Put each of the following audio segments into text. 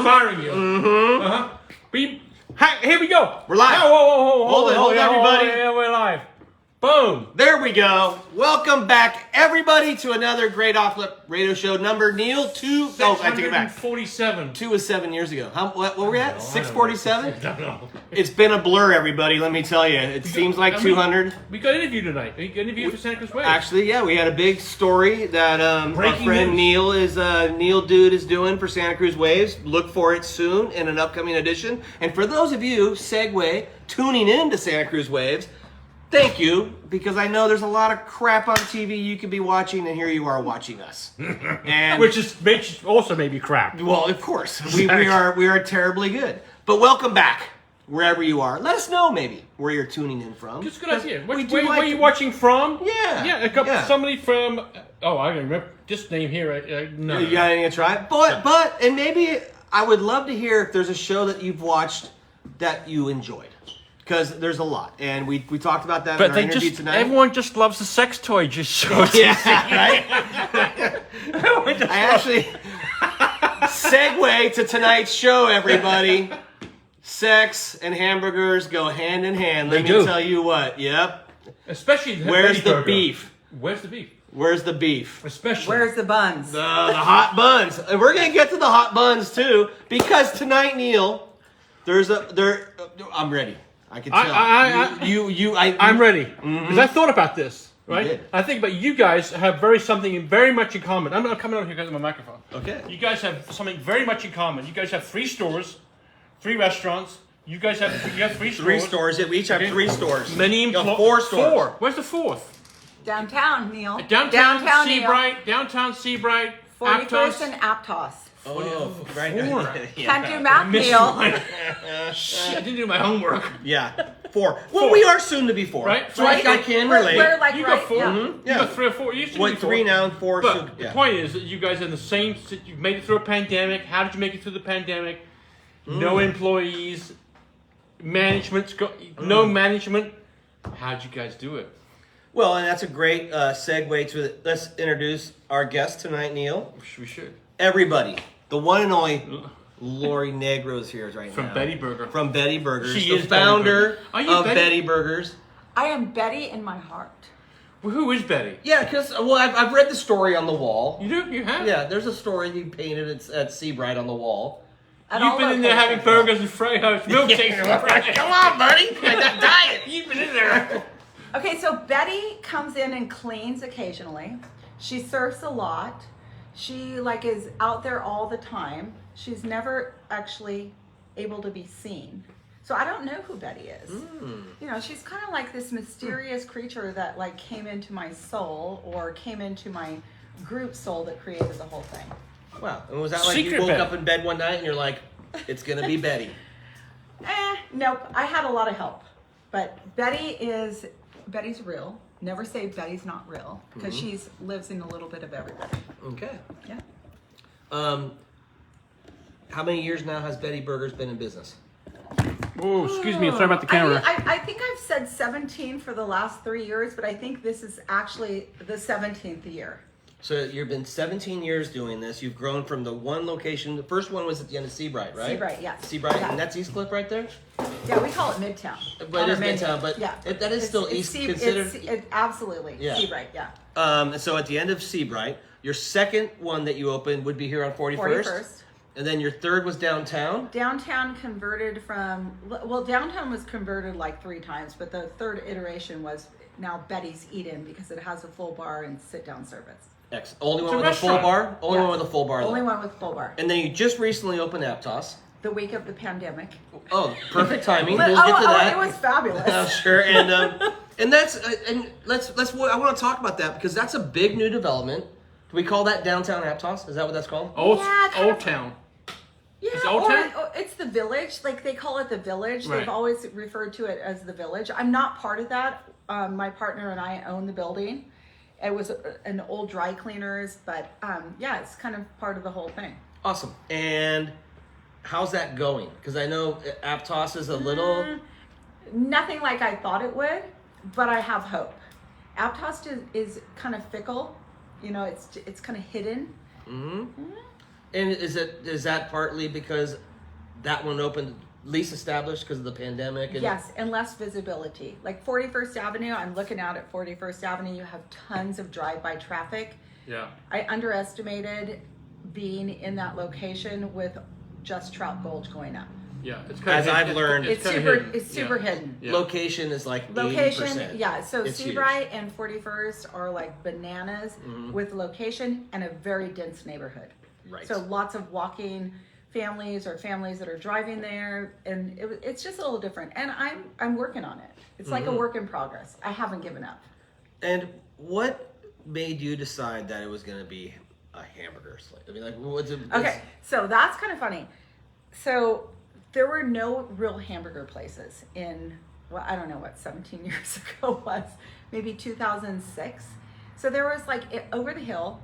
admiring you. Mm-hmm. Hey, here we go. We're live. Whoa. Hold it, everybody. Yeah, we're live. Boom. There we go. Welcome back, everybody, to another great Off-Lip radio show. Number, Neil, 2... Oh, I take it back. 647. 2 was 7 years ago. What were we at? 647? I don't know. It's been a blur, everybody, let me tell you. It seems like 200. We got interviewed tonight. We got interviewed for Santa Cruz Waves. Actually, yeah, we had a big story that our Breaking friend news. Neil Dude is doing for Santa Cruz Waves. Look for it soon in an upcoming edition. And for those of you, segue, tuning in to Santa Cruz Waves, thank you, because I know there's a lot of crap on TV you could be watching, and here you are watching us. And Which also may be crap. well, of course, we are terribly good. But welcome back, wherever you are. Let us know maybe where you're tuning in from. Just a good idea. Where like are you watching from? Yeah. Somebody from. Oh, I don't remember this name here. No. You got anything to try? But and maybe I would love to hear if there's a show that you've watched that you enjoyed. Because there's a lot, and we talked about that in our interview tonight. Everyone just loves the sex toy show. Yeah, right? I actually segue to tonight's show, everybody. Sex and hamburgers go hand in hand. Let me tell you what. Yep. Especially Where's the beef? Where's the beef? Where's the beef? Especially. Where's the buns? The hot buns. And we're going to get to the hot buns, too, because tonight, Neil, I'm ready. I can tell. I'm ready. Because I thought about this, right? You did. I think about you guys have something very much in common. I'm not coming over here because of my microphone. Okay. You guys have something very much in common. You guys have 3 stores, 3 restaurants. You guys have 3 stores. 3 stores. Yeah, we each have 3 stores. Many You got employees. 4 stores. 4. Where's the 4th? Downtown, Neil. Downtown Neil. Seabright. Downtown Seabright. 41st Aptos. and Aptos. Oh, right. 4. Can't do math, Missed Neil. one. Shit, I didn't do my homework. Yeah, 4. Well, 4. we are soon to be 4. Right? So I can relate. We're like You right, got 4. yeah. You Yeah. got 3 or 4. You used to What, be 4. 3 now and 4? But So, the point is that you guys are in the same. You made it through a pandemic. How did you make it through the pandemic? No employees. No management. How'd you guys do it? Well, and that's a great segue to let's introduce our guest tonight, Neil. We should. Everybody, the one and only Laurie Negro is here right now. From Betty Burger. From Betty Burgers. She the is founder Betty Burger. Are you of Betty Burgers. I am Betty in my heart. Well, who is Betty? Yeah, because I've read the story on the wall. You do? You have? Yeah, there's a story you painted at Seabright on the wall. You've been in there having burgers and milkshakes. Come on, buddy. That diet. You've been in there. Okay, so Betty comes in and cleans occasionally. She surfs a lot. She is out there all the time. She's never actually able to be seen. So I don't know who Betty is. You know, she's kind of like this mysterious creature that came into my soul or came into my group soul that created the whole thing. Wow. And was that like Secret you woke Betty. up in bed one night and you're like, it's going to be Betty? Nope. I had a lot of help. But Betty's real. Never say Betty's not real because she lives in a little bit of everybody. Okay. Yeah. How many years now has Betty Burgers been in business? Oh, excuse me. I'm sorry about the camera. I think I've said 17 for the last 3 years, but I think this is actually the 17th year. So you've been 17 years doing this. You've grown from the one location. The first one was at the end of Seabright, right? Seabright, yes. Seabright, Yeah. and that's East Cliff right there? Yeah, we call it Midtown. But it is On our Midtown, but yeah. that is still East considered. Absolutely. Yeah. Seabright, yeah. So at the end of Seabright, your second one that you opened would be here on 41st. 41st. And then your third was downtown? Downtown converted downtown was converted 3 times, but the third iteration was now Betty's Eat-In because it has a full bar and sit-down service. Excellent. Only It's one a with a full restaurant. bar? Only one with a full bar. Only though. one with full bar. And then you just recently opened Aptos. The week of the pandemic. Oh, perfect timing. But- We'll get to that. it was fabulous. Oh, sure. And that's and let's I want to talk about that because that's a big new development. Do we call that downtown Aptos? Is that what that's called? Old kind of. Town. Yeah, Is it Old Town? it's the village. They call it the village. Right. They've always referred to it as the village. I'm not part of that. My partner and I own the building. It was an old dry cleaners, but yeah, it's kind of part of the whole thing. Awesome. And how's that going? Because I know Aptos is a little... Nothing like I thought it would, but I have hope. Aptos is kind of fickle. You know, it's kind of hidden. And is that partly because that one opened least established because of the pandemic? And Yes, and less visibility. Like 41st Avenue, I'm looking out at 41st Avenue, you have tons of drive-by traffic. Yeah. I underestimated being in that location with just Trout Gulch going up. Yeah. It's kind As I've learned, It's kinda super, hidden. it's super Yeah. hidden. Yeah. location is like 80%. Location, yeah. So It's huge. Seabright and 41st are like bananas with location and a very dense neighborhood. Right. So lots of walking families or families that are driving there, and it's just a little different. And I'm working on it. It's like a work in progress. I haven't given up. And what made you decide that it was going to be a hamburger slice? I mean, like, what's it? Okay, so that's kind of funny. So there were no real hamburger places in, well, I don't know what 17 years ago was, maybe 2006. So there was like over the hill,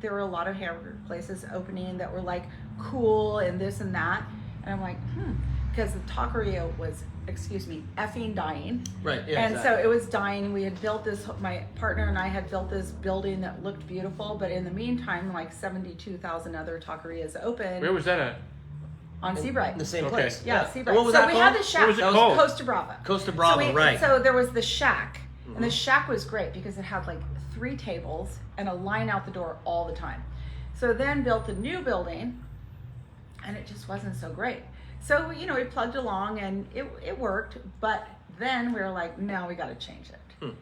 there were a lot of hamburger places opening that were like cool and this and that. And I'm like, because the taqueria was, effing dying. Right. Yeah. And exactly. so it was dying. We had built this, my partner and I had built this building that looked beautiful, but in the meantime, like 72,000 other taquerias open Where was that at? on Seabright. the same Okay. place. Yeah, Seabright. What was so that we called? had the shack. What was it called? Costa Brava. Costa Brava, so right. So there was the shack, and the shack was great because it had like 3 tables and a line out the door all the time. So then built the new building, and it just wasn't so great. So, we plugged along and it worked, but then we were like, no, we got to change it.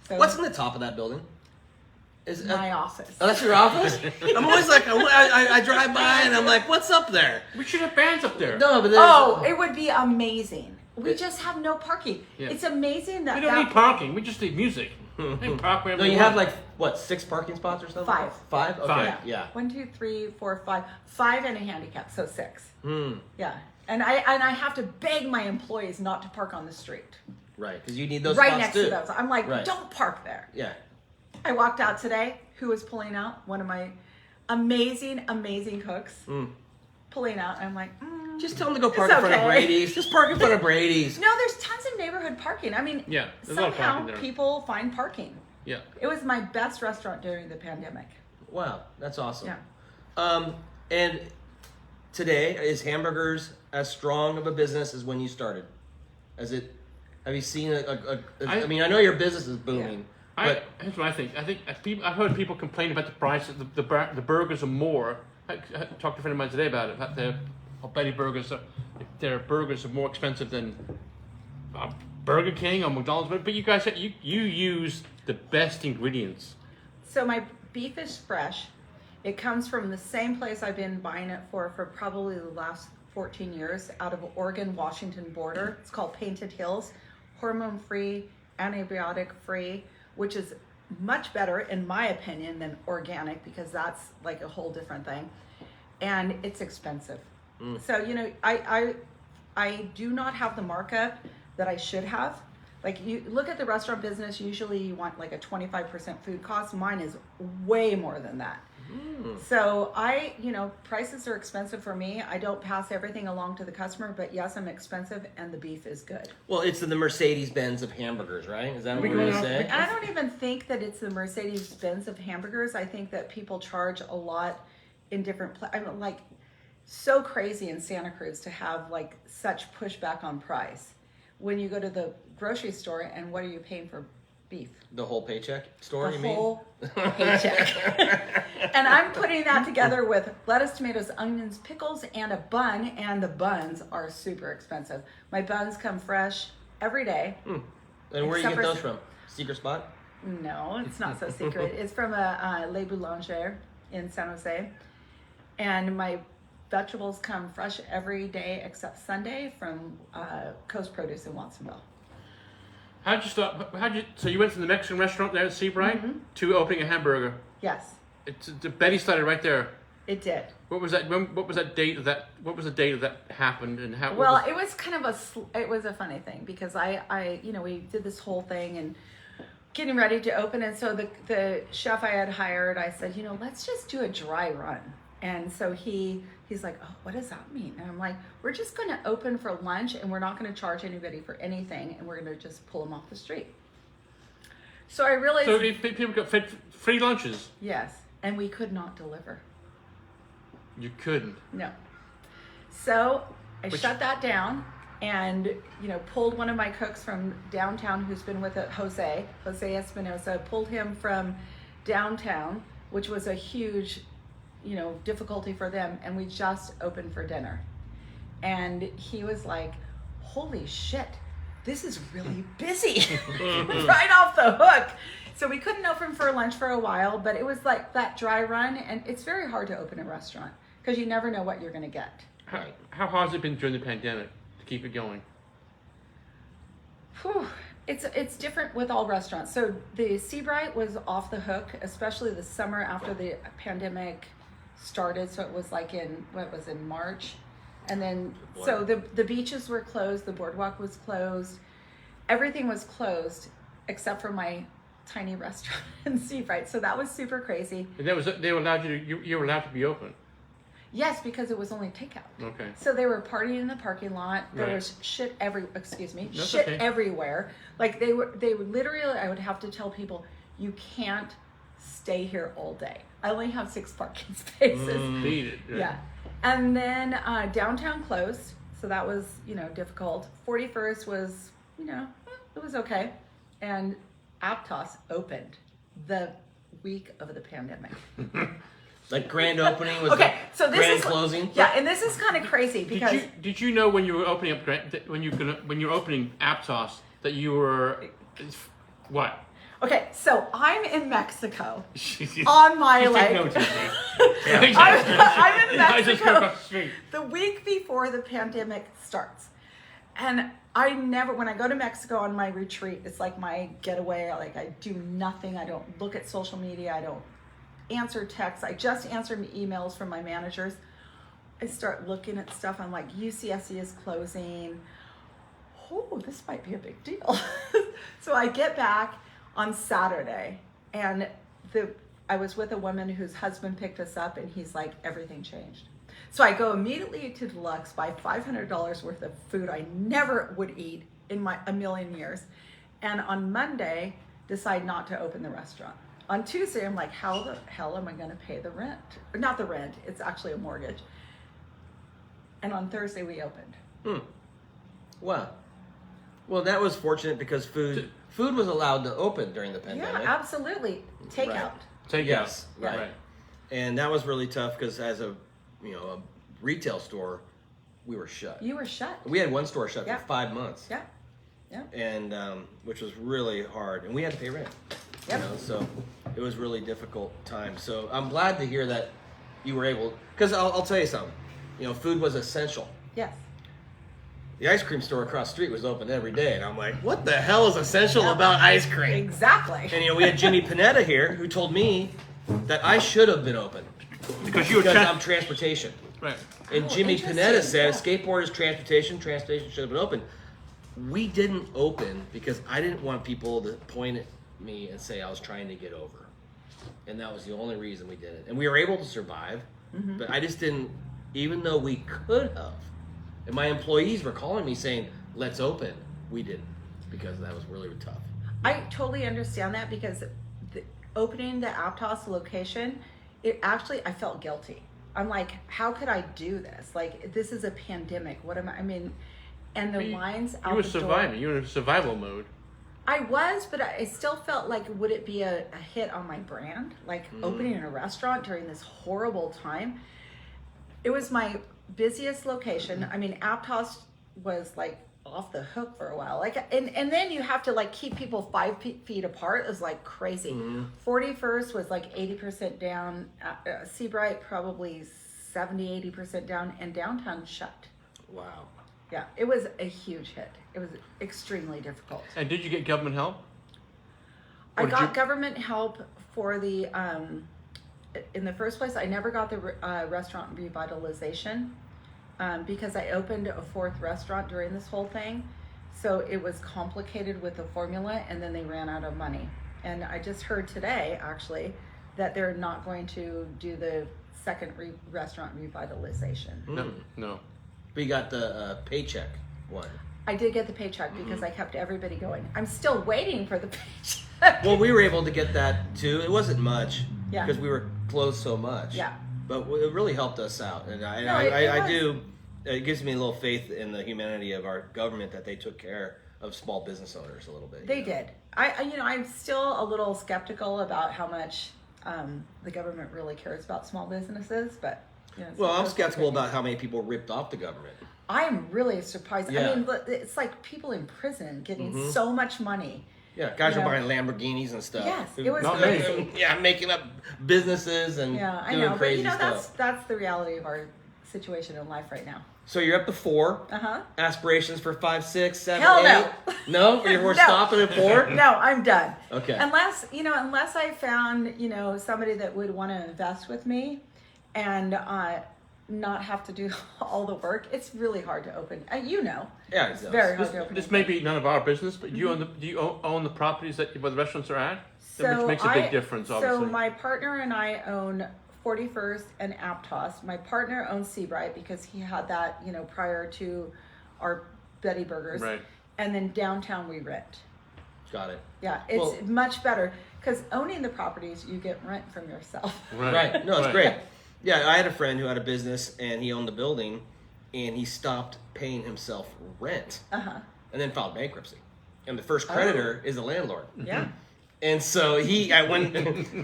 So What's in the top of that building? Is my office? Oh, that's your office? I'm always like, I drive by and I'm like, what's up there? We should have bands up there. No, but Oh, it would be amazing. We just have no parking. Yeah. It's amazing that We don't need parking. We just need music. We can park wherever No, we you want. have like, what, 6 parking spots or something? 5. 5? Okay, Five. yeah. 1, 2, 3, 4, 5. 5 and a handicap, so 6. Hmm. Yeah, and I have to beg my employees not to park on the street Right, because you need those right spots next too. to those. I'm like, Right. don't park there. Yeah. I walked out today. Who was pulling out? One of my amazing cooks pulling out. I'm like, Just tell them to go park It's in front of okay. Brady's. Just park in front of Brady's. no, there's tons of neighborhood parking. I mean, Yeah, there's a lot of somehow parking there. people find parking. Yeah. It was my best restaurant during the pandemic. Wow, that's awesome. Yeah. And today, is hamburgers as strong of a business as when you started? Have you seen I mean, I know your business is booming, but Here's what I think. I've heard people complain about the price. The burgers are more. I talked to a friend of mine today about it. That Betty burgers their burgers are more expensive than Burger King or McDonald's. But you guys, you use the best ingredients. So my beef is fresh. It comes from the same place I've been buying it for probably the last 14 years, out of Oregon-Washington border. It's called Painted Hills, hormone-free, antibiotic-free, which is much better, in my opinion, than organic, because that's like a whole different thing. And it's expensive. So, I do not have the markup that I should have. Like, you look at the restaurant business, usually you want like a 25% food cost. Mine is way more than that. So prices are expensive for me. I don't pass everything along to the customer, but yes, I'm expensive and the beef is good. well, it's the Mercedes-Benz of hamburgers, right? Is that what We we're going to going say? And I don't even think that it's the Mercedes-Benz of hamburgers. I think that people charge a lot in different I'm like so crazy in Santa Cruz to have like such pushback on price. When you go to the grocery store, and what are you paying for beef? The whole paycheck store, The you mean? whole paycheck. And I'm putting that together with lettuce, tomatoes, onions, pickles, and a bun, and the buns are super expensive. My buns come fresh every day. And where do you Except get for- those from? Secret spot? No, it's not so secret. It's from a Le Boulanger in San Jose. And my vegetables come fresh every day except Sunday from Coast Produce in Watsonville. How'd you start? So you went from the Mexican restaurant there at Seabright to opening a hamburger. Yes, Betty started right there. it did. What was that? What was that date of that? What was the date of that happened and how? Well, it was kind of it was a funny thing because I we did this whole thing and getting ready to open, and so the chef I had hired, I said, let's just do a dry run. And so he's like, oh, what does that mean? And I'm like, we're just going to open for lunch, and we're not going to charge anybody for anything, and we're going to just pull them off the street. So I realized, So people got fed free lunches. yes, and we could not deliver. You couldn't. No. So I Which- shut that down and, pulled one of my cooks from downtown who's been with it, Jose Espinosa, pulled him from downtown, which was a huge, difficulty for them. And we just opened for dinner. And he was like, holy shit, this is really busy right off the hook. So we couldn't open for lunch for a while, but it was like that dry run. And it's very hard to open a restaurant because you never know what you're going to get. How hard has it been during the pandemic to keep it going? Whew. It's different with all restaurants. So the Seabright was off the hook, especially the summer after the pandemic started. So it was like in March. And then, so the beaches were closed, the boardwalk was closed, everything was closed except for my tiny restaurant in Seabright. So that was super crazy. And they were allowed you were allowed to be open. Yes, because it was only takeout. Okay. So they were partying in the parking lot. There Right. was shit That's shit okay. everywhere. Like they would literally, I would have to tell people, you can't stay here all day. I only have 6 parking spaces. Beat it. Right? Yeah. And then downtown closed. So that was, difficult. 41st was, it was okay. And Aptos opened the week of the pandemic. Like grand opening was Okay, so this grand is closing. Yeah, and this is kind of crazy because Did you know when you were opening up when you're opening Aptos that you were what? okay, so I'm in Mexico She's on my take like notes, I'm in I just go Mexico across the street. the week before the pandemic starts. And when I go to Mexico on my retreat, it's like my getaway. Like I do nothing. I don't look at social media. I don't answer texts. I just answer emails from my managers. I start looking at stuff. I'm like, UCSC is closing. Oh, this might be a big deal. So I get back on Saturday and I was with a woman whose husband picked us up and he's like, everything changed. So I go immediately to Deluxe, buy $500 worth of food I never would eat in a million years. And on Monday, decide not to open the restaurant. On Tuesday, I'm like, how the hell am I going to pay the rent? Or not the rent, it's actually a mortgage. And on Thursday, we opened. Wow. Well, that was fortunate because food was allowed to open during the pandemic. Yeah, absolutely. Takeout. Take Yes, out. right. And that was really tough because as a retail store, we were shut. You were shut. We had one store shut Yeah. for 5 months. Yeah. Yeah. And which was really hard, and we had to pay rent. Yep. So it was really difficult time. So I'm glad to hear that you were able, because I'll tell you something. Food was essential. Yes. The ice cream store across the street was open every day, and I'm like, what the hell is essential about ice cream? Exactly. And we had Jimmy Panetta here who told me that I should have been open Because you were I'm transportation. right. And Oh, Jimmy interesting. Panetta said Yeah. skateboarders transportation should have been open. We didn't open because I didn't want people to point at me and say I was trying to get over. And that was the only reason we did it. And we were able to survive, but I just didn't, even though we could have. And my employees were calling me saying, let's open. We didn't because that was really tough. I totally understand that because opening the Aptos location, I felt guilty. I'm like, how could I do this? Like, this is a pandemic. And the lines out the door. You were surviving. You were in survival mode. I was, but I still felt like, would it be a hit on my brand? Like opening a restaurant during this horrible time. It was my busiest location. Aptos was like off the hook for a while. And then you have to like keep people 5 feet apart. It was like crazy. 41st was like 80% down. Seabright probably 70-80% down, and downtown shut. Wow. Yeah, it was a huge hit. It was extremely difficult. And did you get government help? I Or did got you- government help for the, in the first place, I never got the restaurant revitalization because I opened a 4th restaurant during this whole thing. So it was complicated with the formula, and then they ran out of money. And I just heard today, actually, that they're not going to do the second restaurant revitalization. No. We got the paycheck one. I did get the paycheck because I kept everybody going. I'm still waiting for the paycheck. Well, we were able to get that too. It wasn't much Yeah. because we were closed so much. Yeah. But it really helped us out, and No, I was. do. It gives me a little faith in the humanity of our government that they took care of small business owners a little bit. They did. I'm still a little skeptical about how much the government really cares about small businesses, but Well, I'm skeptical about how many people ripped off the government. I'm really really Yeah. I mean, it's like people in prison getting so much money. Yeah, guys You are know. buying Lamborghinis and stuff. Yes, it was Not crazy. Yeah, making up businesses and Yeah, I doing know, but crazy that's stuff. the reality of our situation in life right now. So you're up to 4. Uh-huh. Aspirations for 5, 6, 7, Hell 8? no. No? We're No. stopping at 4? No, I'm done. Okay. Unless I found, somebody that would want to invest with me and not have to do all the work. It's really hard to open. Yeah, It's it very does. hard to open. This may be none of our business, but do you own the properties where the restaurants are at? Which makes a big difference, obviously. So my partner and I own 41st and Aptos. My partner owns Seabright because he had that, prior to our Betty Burgers. Right. And then downtown we rent. Got it. Yeah, it's Well- much better because owning the properties, you get rent from yourself. Right. No, it's Right. great. Yeah, I had a friend who had a business and he owned the building and he stopped paying himself rent Uh-huh. and then filed bankruptcy. And the first creditor is the landlord. Yeah. And so when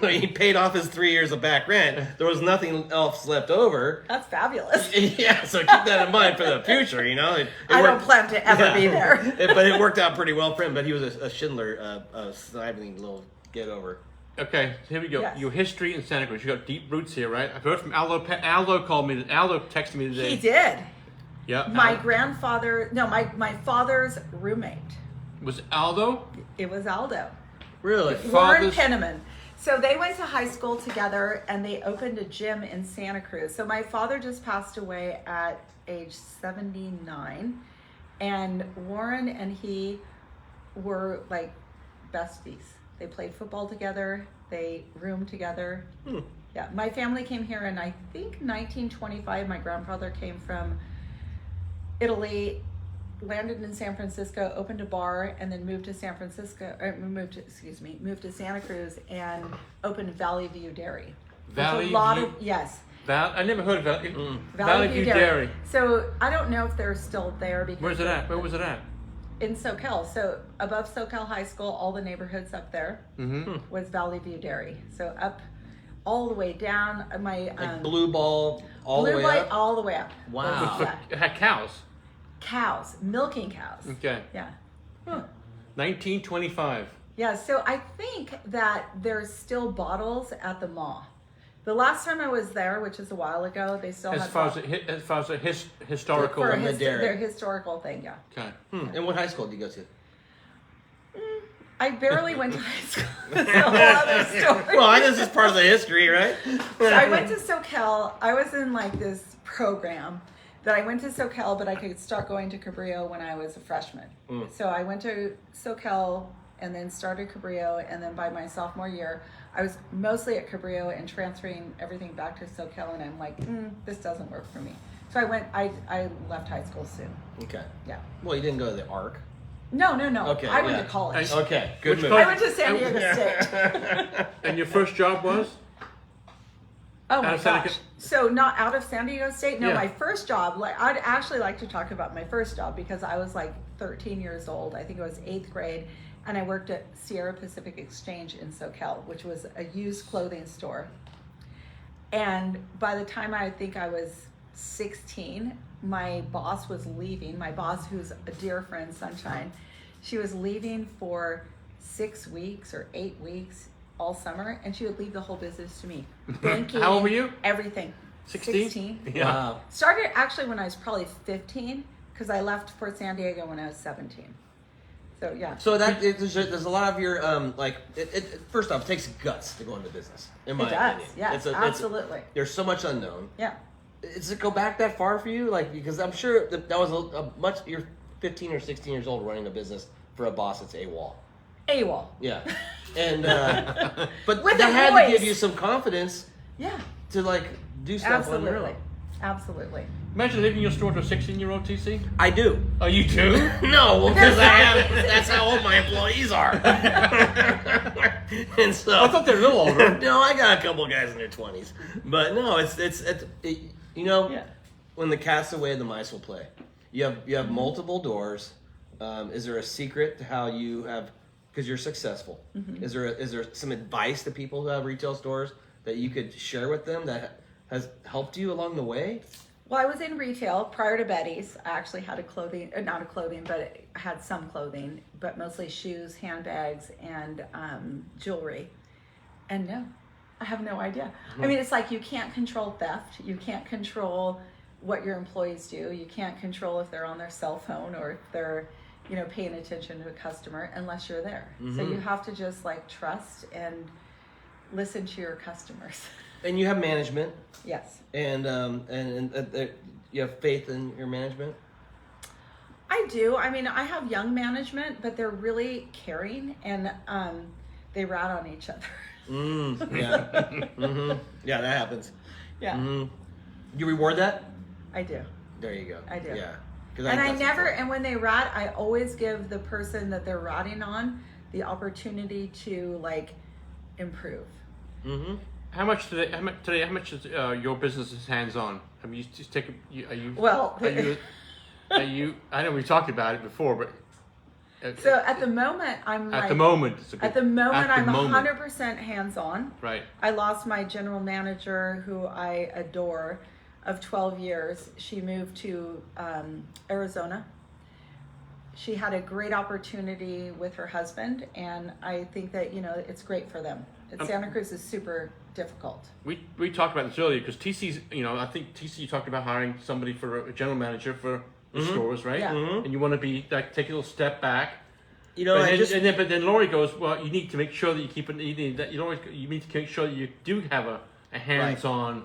he paid off his 3 years of back rent, there was nothing else left over. That's fabulous. Yeah, so keep that in mind for the future, It I don't worked- plan to ever be there. But it worked out pretty well for him. But he was a Schindler, a snively little get over. Okay, here we go. Yes. Your history in Santa Cruz. You got deep roots here, right? I've heard from Aldo. Aldo called me. Aldo texted me today. He did. Yeah. My father's roommate. Was Aldo? It was Aldo. Really? Warren Father's- Penniman. So they went to high school together and they opened a gym in Santa Cruz. So my father just passed away at age 79. And Warren and he were like besties. They played football together. They roomed together. Yeah, my family came here in, I think, 1925. My grandfather came from Italy, landed in San Francisco, opened a bar, and then moved to Santa Cruz and opened Valley View Dairy. Valley View? Yes. I never heard of that. Valley View Dairy. So I don't know if they're still there because Where's it at? Where was it at? in SoCal. So above SoCal High School, all the neighborhoods up there was Valley View Dairy. So up all the way down. My Like blue ball all blue the way light up? all the way up. Wow. Yeah. It had cows. Cows, milking cows. Okay. Yeah. 1925. Yeah, so I think that there's still bottles at the mall. The last time I was there, which is a while ago, they still As had far as bottles historical. for the dairy. their historical thing. Yeah. Okay. And what high school did you go to? I barely went to high school. That's a whole other story. Well, this is part of the history, right? So I went to SoCal. I was in like this program that I went to SoCal, but I could start going to Cabrillo when I was a freshman. So I went to SoCal and then started Cabrillo, and then by my sophomore year, I was mostly at Cabrillo and transferring everything back to SoCal, and I'm like, this doesn't work for me. So I left high school soon. Okay. Yeah. Well, you didn't go to the ARC. No. Okay, I went yeah. to college. Okay, good Which move. I went to San Diego State. And your first job was? Oh my Out of Santa gosh. So not out of San Diego State? No, Yeah. my first job, like I'd actually like to talk about my first job because I was like 13 years old. I think it was 8th grade. And I worked at Sierra Pacific Exchange in SoCal, which was a used clothing store. And by the time I think I was 16, my boss was leaving. My boss, who's a dear friend, Sunshine, she was leaving for 6 weeks or 8 weeks all summer, and she would leave the whole business to me. Banking. How old were you? Everything. 16? Yeah. Wow. Started actually when I was probably 15, because I left for San Diego when I was 17. So yeah. So there's a lot of your first off, it takes guts to go into business. In my It does. opinion, Yes, absolutely. There's so much unknown. Yeah. Does it go back that far for you? Like, because I'm sure that was a much. You're 15 or 16 years old running a business for a boss that's AWOL. AWOL. Yeah, and but With that a had to voice. give you some confidence Yeah. to like do stuff on your Absolutely. own. Absolutely. Imagine leaving your store to a 16-year-old, TC. I do. Oh, you too? No, because that's how old my employees are. And so I thought they were a little older. No, I got a couple guys in their 20s. But no, it's you know, Yeah. when the cat's away, the mice will play. You have multiple doors. Is there a secret to how you have, because you're successful? Mm-hmm. Is there some advice to people who have retail stores that you could share with them that has helped you along the way? Well, I was in retail prior to Betty's. I actually had not a clothing, but I had some clothing, but mostly shoes, handbags, and jewelry. And no, I have no idea. I mean, it's like you can't control theft. You can't control what your employees do. You can't control if they're on their cell phone or if they're, you know, paying attention to a customer unless you're there. So you have to just like trust and listen to your customers. And you have management. Yes. And you have faith in your management? I do. I mean, I have young management, but they're really caring and they rat on each other. Yeah. Yeah, that happens. Yeah. You reward that? I do. There you go. I do. Yeah. And when they rat, I always give the person that they're ratting on the opportunity to like improve. How much today? How much is your business is hands-on? I mean, you just take. Are you? Well, Are you? I know we talked about it before, but. So at the moment, I'm at the moment. It's a good, I'm moment. 100% hands-on. Right. I lost my general manager, who I adore, of 12 years. She moved to Arizona. She had a great opportunity with her husband, and I think that, you know, it's great for them. Santa Cruz is super difficult. We talked about this earlier because TC's, you know, I think TC talked about hiring somebody for a general manager for the stores, right? Yeah. And you want to be like take a little step back. You know, but then Laurie goes, well, you need to make sure that you keep it. You need to make sure that you do have a hands-on.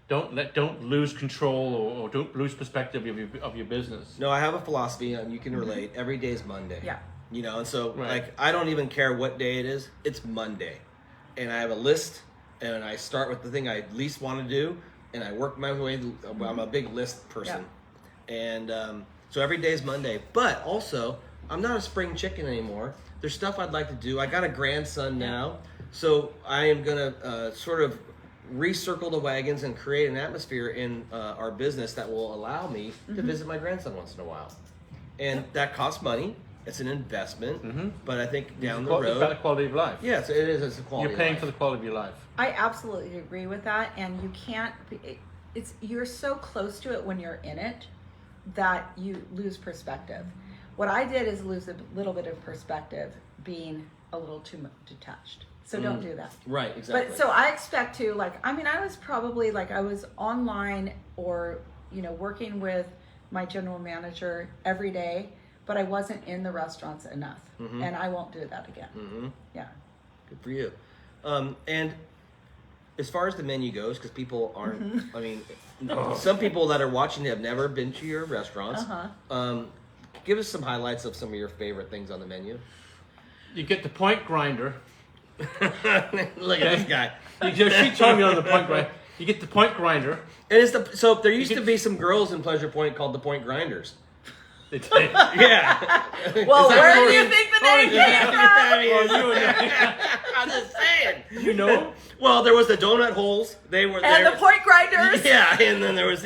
Don't lose control or don't lose perspective of your business. No, I have a philosophy, and you can relate. Every day is Monday. Yeah. You know, and so like I don't even care what day it is. It's Monday, and I have a list, and I start with the thing I least want to do, and I work my way. I'm a big list person, and so every day is Monday. But also, I'm not a spring chicken anymore. There's stuff I'd like to do. I got a grandson now, so I am gonna sort of recircle the wagons and create an atmosphere in our business that will allow me to visit my grandson once in a while. And that costs money. It's an investment, but I think down the road, it's about the quality of life. yes, it is. It's a quality. You're paying of life. for the quality of your life. I absolutely agree with that, and you can't. You're so close to it when you're in it that you lose perspective. What I did is lose a little bit of perspective, being a little too detached. So don't do that. Right, exactly. But so I expect to I was probably I was online or, you know, working with my general manager every day, but I wasn't in the restaurants enough, and I won't do that again. Yeah. Good for you. And as far as the menu goes, because people aren't, I mean, some people that are watching have never been to your restaurants. Give us some highlights of some of your favorite things on the menu. You get the point grinder. Look at this guy. She told me on the point grinder. You get the point grinder. And so there used to be some girls in Pleasure Point called the Point Grinders. They take. Yeah. Well, where do you think the name came from? I'm just saying. You know? Well, there was the donut holes. They were And there. the point grinders. Yeah, and then there was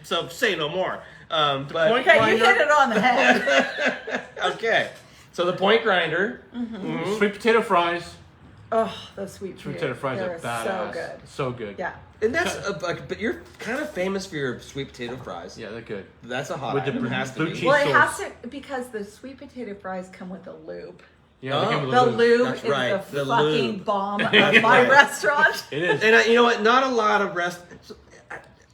so say no more. But point Okay, grinder. you hit it on the head. okay, so the Point Grinder. Sweet potato fries. Oh, those sweet Potato fries are badass. so good. So good. Yeah. And that's but you're kind of famous for your sweet potato fries. Yeah, they're good. That's a hot With the item. It has to blue be. cheese. Well, it sauce. has to, because the sweet potato fries come with a lube. Yeah, Oh. they come with The a lube That's is right, the the fucking lube. bomb of my restaurant. It is. And you know what? Not a lot of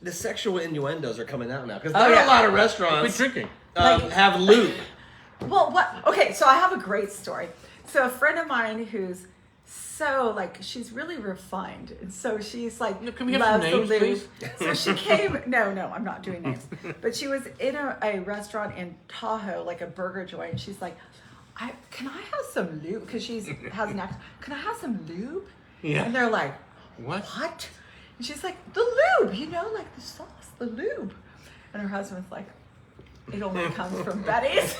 the sexual innuendos are coming out now because not yeah. a lot of Quit restaurants drinking. have lube. Well, what? Okay, so I have a great story. So a friend of mine who's so she's really refined, and so she's Can we have some names, please? So she came. No, I'm not doing names. But she was in a restaurant in Tahoe, like a burger joint. And she's like, can I have some lube? Because she has an accent. Can I have some lube? Yeah. And they're like, What? what? And she's like, the lube, you know, like the sauce, the lube. And her husband's like, it only comes from Betty's.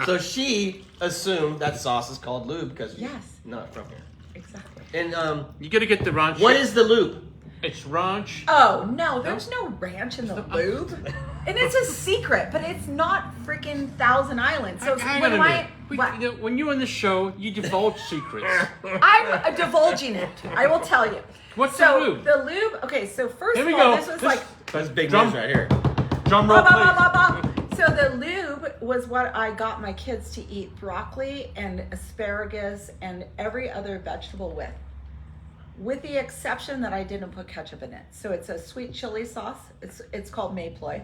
So she assumed that sauce is called lube because Yes. not from here. Exactly. And You gotta get the ranch. what is the lube? It's ranch. Oh, no, there's no ranch in the lube. And it's a secret, but it's not freaking Thousand Island. So Hang when on a minute. what? You know, when you're on the show, you divulge secrets. I'm divulging it. I will tell you. What's so the lube? The lube. Okay, so first Here of we all, go. this was This- like. That's big Drum- news right here. Drum roll, Blah, blah, please. blah, blah, blah. So the lube was what I got my kids to eat broccoli and asparagus and every other vegetable with the exception that I didn't put ketchup in it. So it's a sweet chili sauce. It's called Mayploy,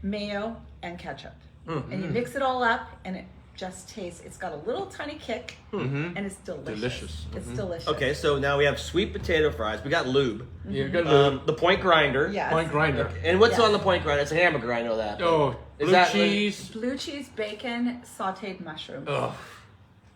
mayo and ketchup, and you mix it all up, and it just tastes. It's got a little tiny kick, and it's delicious. Delicious. It's delicious. Okay, so now we have sweet potato fries. We got lube. Yeah, good lube. The point grinder. Yes. Point grinder. And what's Yes. on the point grinder? It's a hamburger. I know that. Oh, Is blue that- cheese. Blue cheese, bacon, sautéed mushroom. Oh,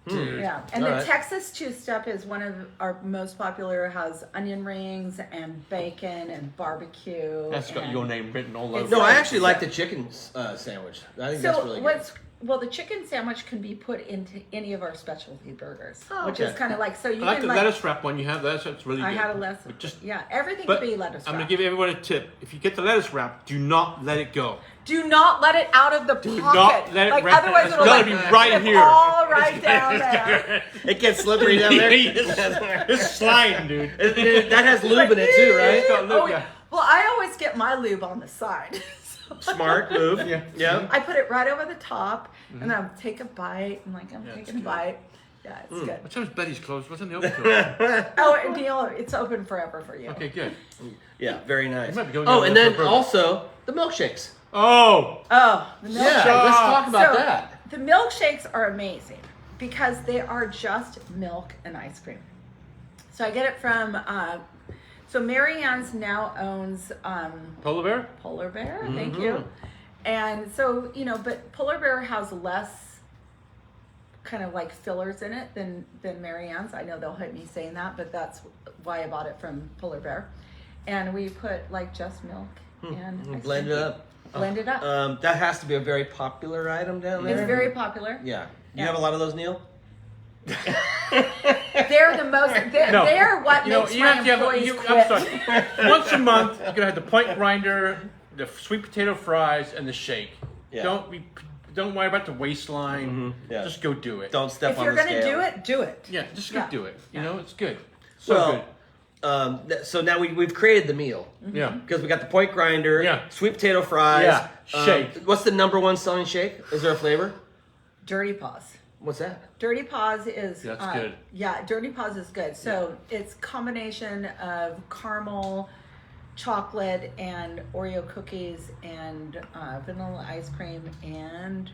dude. Yeah, and All the right. Texas two-step is one of our most popular. Has onion rings and bacon and barbecue. That's got and- your name written all over. No, I So- actually like the chicken sandwich. I think that's really good. The chicken sandwich can be put into any of our specialty burgers, Oh, which okay. is kind of like so you I like can the like. lettuce wrap one you have. That's really good. I had a lettuce. But just, Yeah, everything but can be lettuce. I'm gonna wrap. give everyone a tip. If you get the lettuce wrap, do not let it go. Do not let it out of the Do pocket. not let it like wrap. otherwise It's it'll gotta like be right slip here. all right down there. It gets slippery down there. It's sliding, dude. That has lube in it too, right? It's got lube, Oh, yeah. Well, I always get my lube on the side. So Smart move. Yeah. Yeah. I put it right over the top, and then I'll take a bite. I'm like, I'm Yeah, it's taking a good. bite. Yeah, it's good. What time's Betty's closed? What's in the open to? Oh, and Neil, it's open forever for you. Okay, good. Yeah, very nice. You might be going Oh, down and there then for a burger. also the milkshakes. Oh, Oh, the Yeah, milkshakes. let's talk about So, that. The milkshakes are amazing because they are just milk and ice cream. So I get it from. So Mary Ann's now owns polar bear. Polar Bear. Mm-hmm. Thank you. And so but Polar Bear has less kind of like fillers in it than Mary Ann's. I know they'll hate me saying that, but that's why I bought it from Polar Bear. And we put like just milk and ice Blend cream. it up. Blend it up. That has to be a very popular item down there. It's very popular. Yeah. You Yeah. have a lot of those, Neil? They're the most. No. They're what You know, makes you my have to have. employees You, quit. I'm sorry. Once a month, you're gonna have the point grinder, the sweet potato fries, and the shake. Yeah. Don't worry about the waistline. Yeah. Just go do it. Don't step If on you're the gonna scale. do it, do it. Yeah, just go Yeah. do it. You Yeah. know, it's good. So Well, so now we've created the meal. good. Yeah. Because we got the point grinder, Yeah. sweet potato fries. Yeah, shake. What's the number one selling shake? Is there a flavor? Dirty Paws. What's that? Dirty Paws is That's good. Yeah, Dirty Paws is good. So it's combination of caramel, chocolate, and Oreo cookies, and vanilla ice cream, and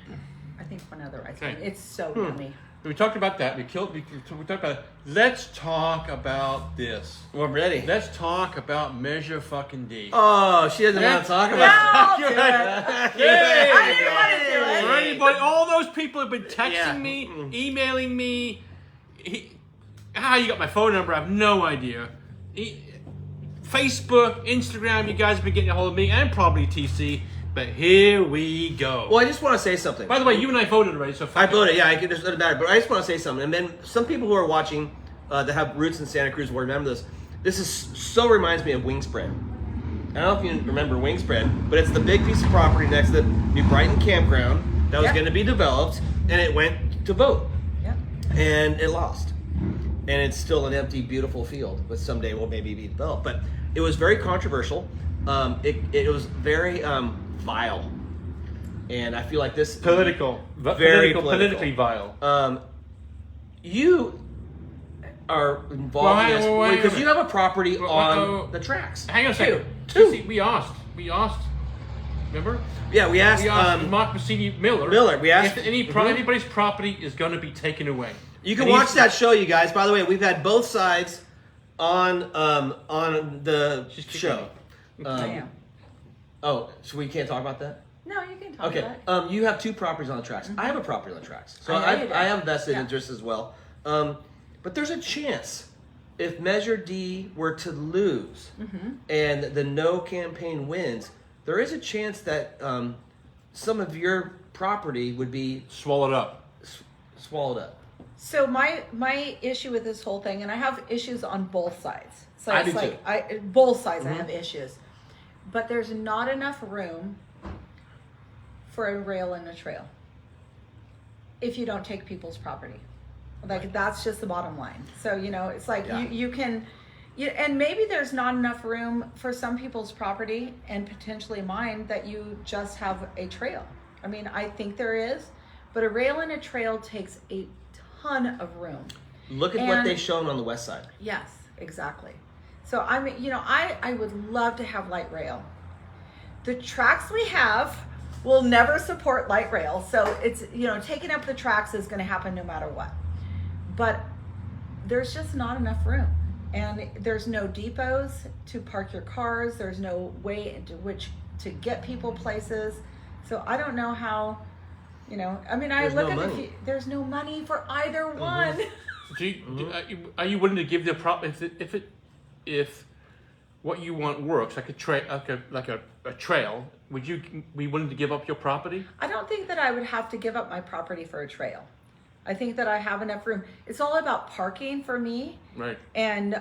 I think one other ice cream. Okay. It's so yummy. We talked about that. We talked about it. Let's talk about this. We're ready. Let's talk about Measure fucking D. Oh, she doesn't want to talk about I'll do Good. it. Yay! I didn't want to do it. For anybody, all those people have been texting Yeah. me, emailing me. How you got my phone number? I have no idea. Facebook, Instagram, you guys have been getting a hold of me and probably TC. But here we go. Well, I just want to say something. By the way, you and I voted already, so I voted, yeah, it doesn't matter. But I just want to say something. And then some people who are watching that have roots in Santa Cruz will remember this. This is so reminds me of Wing Spread. I don't know if you remember Wing Spread, but it's the big piece of property next to the New Brighton campground that was Yep. going to be developed, and it went to vote. Yep. And it lost. And it's still an empty, beautiful field, but someday will maybe be developed. But it was very controversial. It was very vile. And I feel like this... political. Very Politically vile. You are involved in this Wait, because wait. you have a property Wait, on the tracks. Hang on a second. Two. TC, we asked. Remember? Yeah, we asked... We asked Mark Massini Miller. we asked- if anybody's property is going to be taken away. You can And watch he's- that show, you guys. By the way, we've had both sides on the She's kicking show. me. I am. Oh, so we can't talk about that? No, you can talk Okay. about it. You have two properties on the tracks. I have a property on the tracks, so I know you do. I have vested Yeah. interest as well. But there's a chance if Measure D were to lose and the no campaign wins, there is a chance that some of your property would be Swallowed up. swallowed up. So my issue with this whole thing, and I have issues on both sides. So I it's do like too. Both sides I have issues. But there's not enough room for a rail and a trail if you don't take people's property. Like that's just the bottom line. So, it's like Yeah. you can and maybe there's not enough room for some people's property and potentially mine that you just have a trail. I mean, I think there is, but a rail and a trail takes a ton of room. Look at what And- they've shown on the west side. Yes, exactly. So I mean, I would love to have light rail. The tracks we have will never support light rail. So it's, taking up the tracks is going to happen no matter what. But there's just not enough room. And there's no depots to park your cars. There's no way into which to get people places. So I don't know how, I mean, I There's look no at money. there's no money for either one. Are you willing to give the prop if what you want works like a trail? Would you be willing to give up your property? I don't think that I would have to give up my property for a trail. I think that I have enough room. It's all about parking for me, Right. and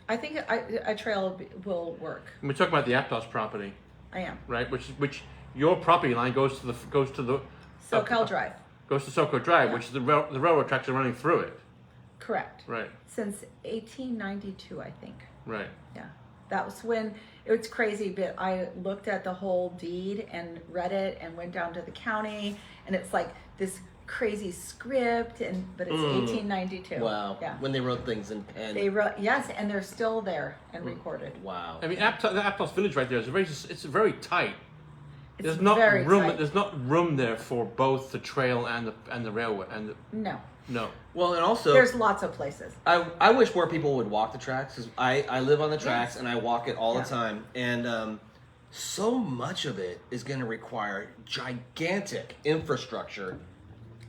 I think a trail will work. And we're talking about the Aptos property, I am. right? Which your property line goes to the SoCal Drive, goes to SoCal Drive, Yeah. which the railroad tracks are running through it. correct. Right. Since 1892, I think. Right. Yeah, that was when it's crazy. But I looked at the whole deed and read it, and went down to the county, and it's like this crazy script, but it's 1892. Wow. Yeah. When they wrote things in pen. They wrote, yes, and they're still there and recorded. Wow. I mean, the Aptos village right there is it's very tight. It's There's not very room. tight. There's not room there for both the trail and the railway No, Well, and also, there's lots of places. I wish more people would walk the tracks, because I live on the tracks and I walk it all Yeah. the time. And so much of it is going to require gigantic infrastructure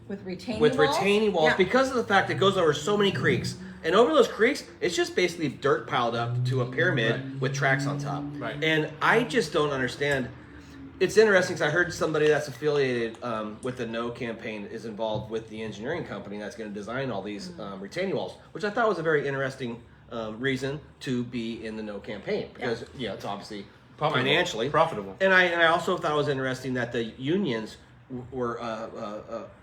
With retaining with walls? retaining walls, Yeah. because of the fact it goes over so many creeks. And over those creeks, it's just basically dirt piled up to a pyramid with tracks on top. Right. And I just don't understand. It's interesting because I heard somebody that's affiliated with the No campaign is involved with the engineering company that's going to design all these retaining walls, which I thought was a very interesting reason to be in the No campaign, because it's obviously financially profitable. And I also thought it was interesting that the unions were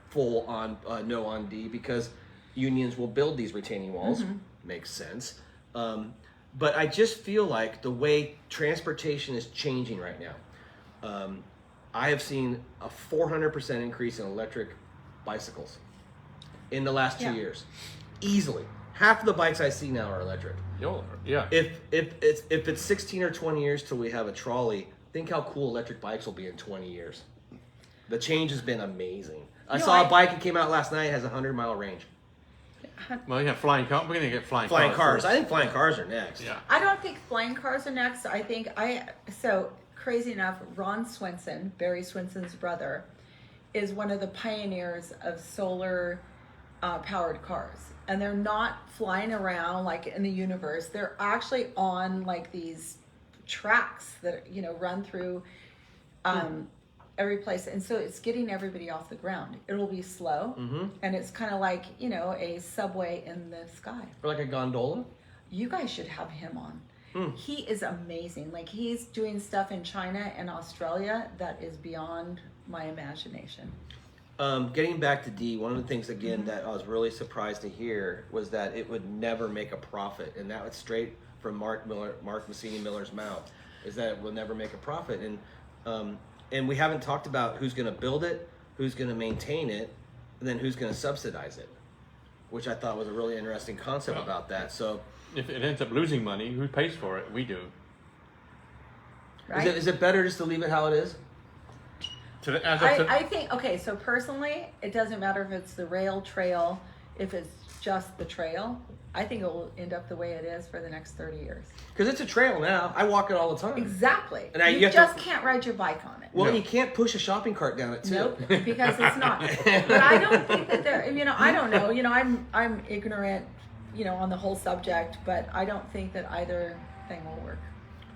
full on no on D, because unions will build these retaining walls. Makes sense. But I just feel like the way transportation is changing right now, I have seen a 400% increase in electric bicycles in the last 2 Yeah. years. Easily. Half of the bikes I see now are electric. Yeah. If it's 16 or 20 years till we have a trolley, think how cool electric bikes will be in 20 years. The change has been amazing. I saw a bike that came out last night, has a 100-mile range. Well, yeah, flying car. We're gonna get flying Flying cars. first. I think flying cars are next. Yeah. I don't think flying cars are next. I think so crazy enough, Ron Swenson, Barry Swenson's brother, is one of the pioneers of solar powered cars. And they're not flying around like in the universe. They're actually on like these tracks that, run through every place. And so it's getting everybody off the ground. It'll be slow. And it's kind of like, a subway in the sky. Or like a gondola. You guys should have him on. He is amazing. Like, he's doing stuff in China and Australia that is beyond my imagination. Getting back to D, one of the things again that I was really surprised to hear was that it would never make a profit, and that was straight from Mark Messini Miller's mouth, is that it will never make a profit. And we haven't talked about who's going to build it, who's going to maintain it, and then who's going to subsidize it, which I thought was a really interesting concept about that. So, If it ends up losing money, who pays for it? We do. Right? is it better just to leave it how it is? I think, okay, so personally, it doesn't matter if it's the rail trail, if it's just the trail. I think it will end up the way it is for the next 30 years. Because it's a trail now. I walk it all the time. Exactly. And you just can't ride your bike on it. Well, No. you can't push a shopping cart down it too. Nope, because it's not. But I don't think that there. I don't know. I'm ignorant, on the whole subject. But I don't think that either thing will work.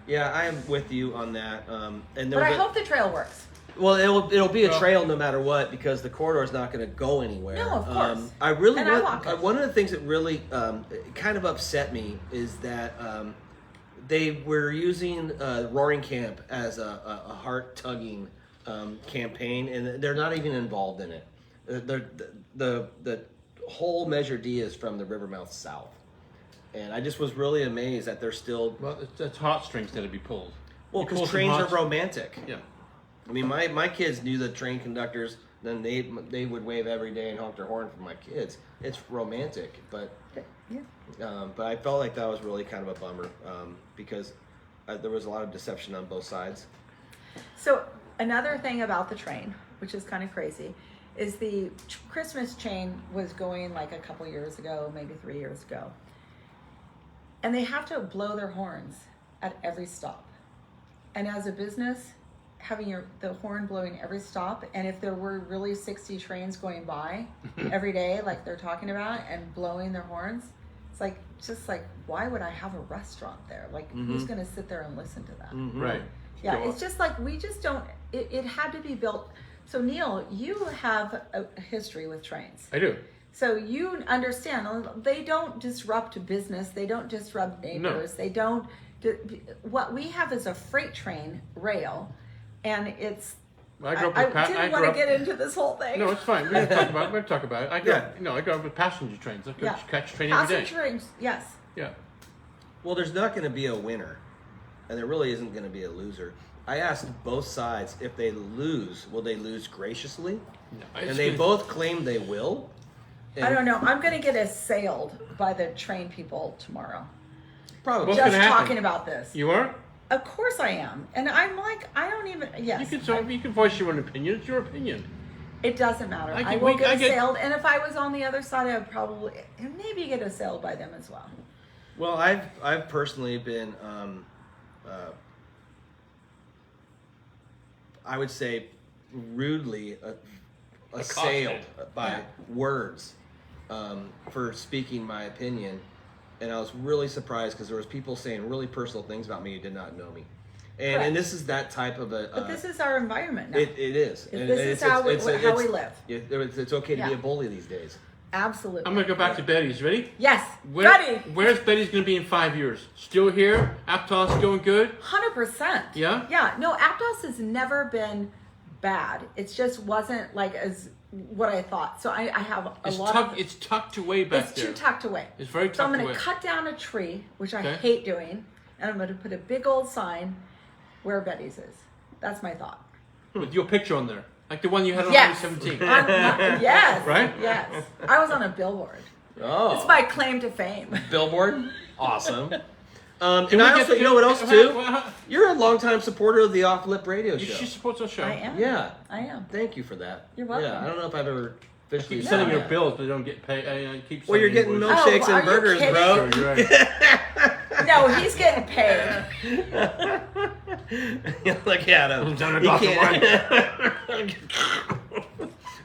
Yeah, I am with you on that. And there But I was a- hope the trail works. Well, it'll be a Well- trail no matter what because the corridor is not going to go anywhere. No, of course. I really And I walk it. one of the things that really kind of upset me is that they were using Roaring Camp as a heart tugging campaign, and they're not even involved in it. The whole Measure D is from the Rivermouth South, and I just was really amazed that they're still Well, it's heartstrings that'll be pulled. well You because pull some trains are hearts- romantic. Yeah. I mean, my kids knew the train conductors. Then they would wave every day and honk their horn for my kids. It's romantic, but but I felt like that was really kind of a bummer because there was a lot of deception on both sides. So another thing about the train, which is kind of crazy, is the Christmas chain was going like a couple years ago, maybe 3 years ago. And they have to blow their horns at every stop. And as a business, having the horn blowing every stop, and if there were really 60 trains going by every day, like they're talking about, and blowing their horns, it's like, just like, why would I have a restaurant there? Like, who's going to sit there and listen to that? Right. Yeah, Go it's just like, we just don't, it had to be built. So Neil, you have a history with trains. I do. So you understand, they don't disrupt business, they don't disrupt neighbors, they don't, what we have is a freight train rail, and it's, Well, I grew up I with didn't want to get into this whole thing. No, it's fine. We're gonna talk about it. I grew up, I grew up with passenger trains. I could Yeah. catch a train every day. Passenger trains, yes. Yeah. Well, there's not going to be a winner, and there really isn't going to be a loser. I asked both sides if they lose, will they lose graciously? No, And it's they good. both claim they will. I don't know, I'm gonna get assailed by the train people tomorrow. Probably. What's Just gonna happen? talking about this. You are? Of course I am. And I'm like, I don't even, yes. You can voice your own opinion. It's your opinion. It doesn't matter. I I, can- will we- I get get- assailed, and if I was on the other side, I would probably maybe get assailed by them as well. Well, I've personally been, I would say, rudely assailed by Yeah. words for speaking my opinion, and I was really surprised because there was people saying really personal things about me who did not know me, and Correct. this is that type of a. But this is our environment now. It is. If this is how we live. It's okay to be Yeah. a bully these days. Absolutely. I'm gonna go back to Betty's. Ready? Yes. Where, Ready. Where's Betty's gonna be in 5 years? Still here? Aptos going good? 100%. Yeah? Yeah. No, Aptos has never been bad. It just wasn't like as what I thought. So I have a lot of. It's tucked away back It's there. too tucked away. It's very So I'm tucked going away. to cut down a tree, which I Okay. hate doing, and I'm going to put a big old sign where Betty's is. That's my thought. With your picture on there. Like the one you had on Yes. 2017. Yes. Right? Yes. I was on a billboard. Oh, It's my claim to fame. billboard, awesome. And we I get also, to- you know what else too? Well, You're a longtime supporter of the Off Lip Radio She Show. supports our show. I am. Yeah, I am. thank you for that. You're welcome. Yeah, I don't know if I've ever officially Keep said sending your that. bills, but they don't get paid. Keep Well, you're sending getting invoices. milkshakes Oh, are and you burgers, kidding? bro. Sure, you're right. No, he's getting paid. Look at him. Done a He glass of can't.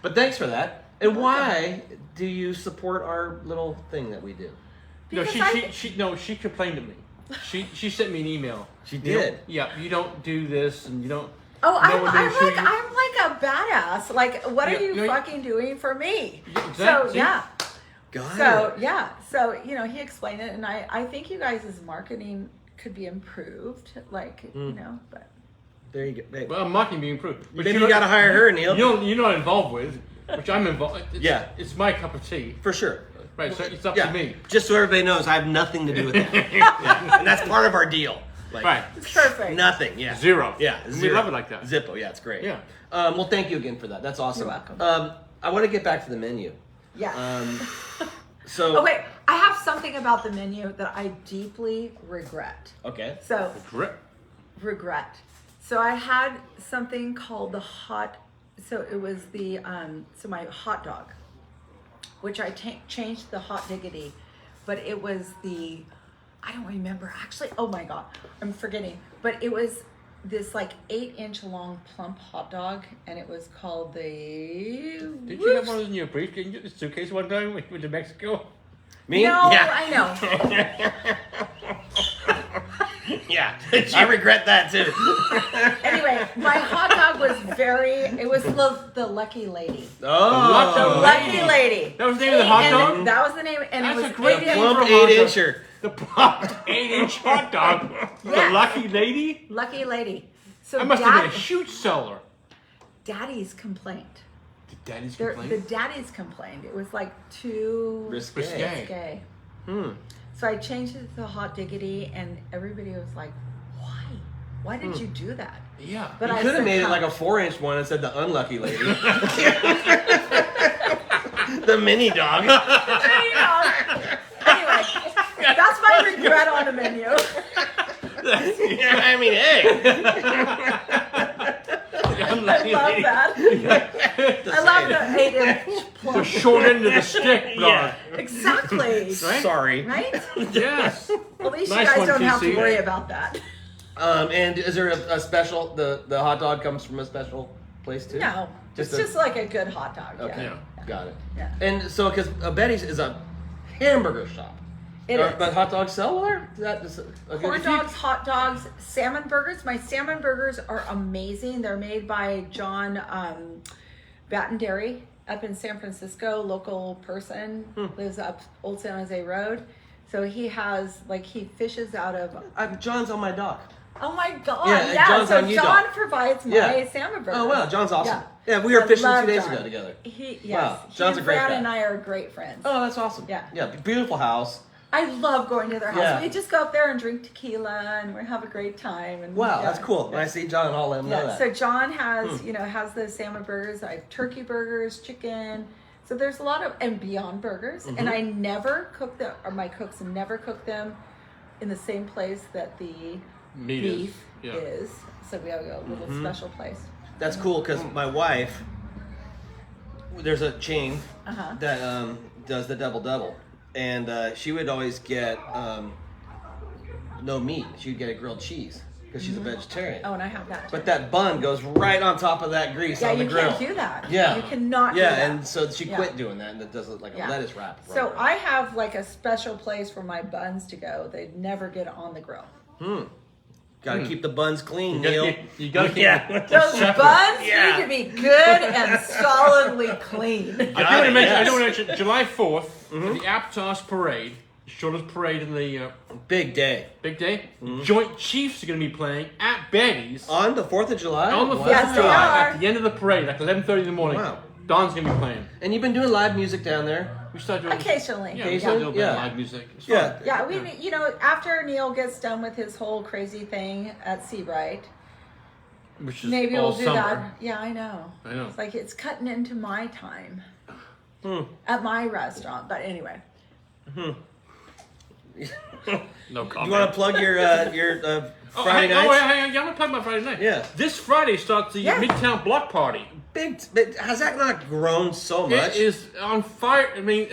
But thanks for that. And why do you support our little thing that we do? No, Because she complained to me. She sent me an email. She You don't- did. Yeah, you don't do this, and you don't. Oh, no I'm one knows who you- like a badass. Like, what are Yeah, you yeah. fucking doing for me? Yeah, So exactly. yeah. Got So it. yeah, so he explained it, and I think you guys' marketing could be improved, like but There you go. Hey, Well, I'm mocking being improved. But maybe you're you got to not- hire her, Neil. You're not involved with, which I'm involved. Yeah. It's my cup of tea. For sure. Right, so it's up Yeah. to me. Just so everybody knows, I have nothing to do with that. Yeah. And that's part of our deal. Like, Right. it's perfect. Nothing. Yeah. Zero. Yeah. We Zero. love it like that. Zippo. Yeah, it's great. Yeah. Well, thank you again for that. That's awesome. You're welcome. I want to get back to the menu. Yeah. So. Oh wait, I have something about the menu that I deeply regret. Okay. So Correct. regret. So I had something called the hot. So it was the so my hot dog, which I changed the hot diggity, but it was the I don't remember actually. Oh my god, I'm forgetting. But it was this like 8-inch long plump hot dog, and it was called the. Did you have one of those in your brief? Didn't you? The suitcase one time when you went to Mexico? Me? No, Yeah. I know. Yeah, I regret that too. Anyway, my hot dog was it was the Lucky Lady. Oh, The Lucky Lady. That was the name of the hot And dog? that was the name, and That's it was a great 80 name. plump for a hot dog. 8-incher. The plump 8-inch hot dog. The Yes. Lucky Lady? Lucky Lady. So I must have been a huge seller. daddies complained. Did daddies The complain? daddies complained. It was like too Risque. risque. Hmm. So I changed it to Hot Diggity, and everybody was like, "Why? Why did you do that?" Yeah. But You I could have said, made it "Come." like a 4-inch one and said the unlucky lady. The mini dog. Anyway, that's my regret on the menu. Yeah, I mean, hey. I love that. I love the 8-inch The plump. short end of the stick, dog. Yeah. Exactly. Right? Sorry. Right? Yes. At least Nice you guys one, don't have to TC. worry about that. And is there a special? The hot dog comes from a special place too? No, Just it's a- just like a good hot dog. Okay, Yeah. got it. Yeah. And so, because Betty's is a hamburger shop. It is. But hot dogs sell there? Is that just a good- Corn dogs, hot dogs, salmon burgers. My salmon burgers are amazing. They're made by John Batten Dairy up in San Francisco. Local person, lives up Old San Jose Road. So he has, like, he fishes out of. John's on my dock. Oh my God! Yeah, Yeah. John's So on you, John Doc. provides my Yeah. salmon burgers. Oh wow, John's awesome. Yeah. Yeah, we were I fishing love 2 days John. ago together. Yes. Wow, John's a great Brad guy. and I are great friends. Oh, that's awesome. Yeah. Yeah, beautiful house. I love going to their house. Yeah. We just go up there and drink tequila and we have a great time. And Wow, yeah. that's cool. When I see John, I'll let him know Yeah, that. so John has, has the salmon burgers. I have turkey burgers, chicken. So there's a lot of, and Beyond Burgers. And I never cook them, or my cooks never cook them in the same place that the Meat beef yeah. is. So we have a little special place. That's cool because my wife, there's a chain Uh-huh. that does the double, and she would always get no meat. She'd get a grilled cheese because she's a vegetarian. Oh, and I have that too. But that bun goes right on top of that grease yeah, on the you grill. can't do that. Yeah, You cannot do Yeah, that. and so she Yeah. quit doing that, and it does like Yeah. a lettuce wrap. So right I have like a special place for my buns to go. They never get on the grill. Gotta keep the buns clean, You Neil. gotta keep Yeah. Those separate. buns Yeah. need to be good and solidly clean. I do want to mention, Yes. July 4th, the Aptos Parade, shortest parade in the Big day. big day. Joint Chiefs are going to be playing at Betty's On the 4th of July? on the Wow. 4th Yes, of they July are. at the end of the parade, like 11:30 in the morning. Wow. Don's going to be playing. And you've been doing live music down there? We started doing Occasionally. Yeah, we started doing a little bit of Yeah. live music. It's Yeah. fun. Yeah, we after Neil gets done with his whole crazy thing at Seabright, Which is maybe all we'll do summer. that. Yeah, I know. I know. It's like it's cutting into my time at my restaurant. But anyway, No comment. You want to plug your Friday hang on, nights? hang on, I'm going to plug my Friday night. Yeah. This Friday starts the Yeah. Midtown Block Party. But has that not grown so much? It is on fire. I mean,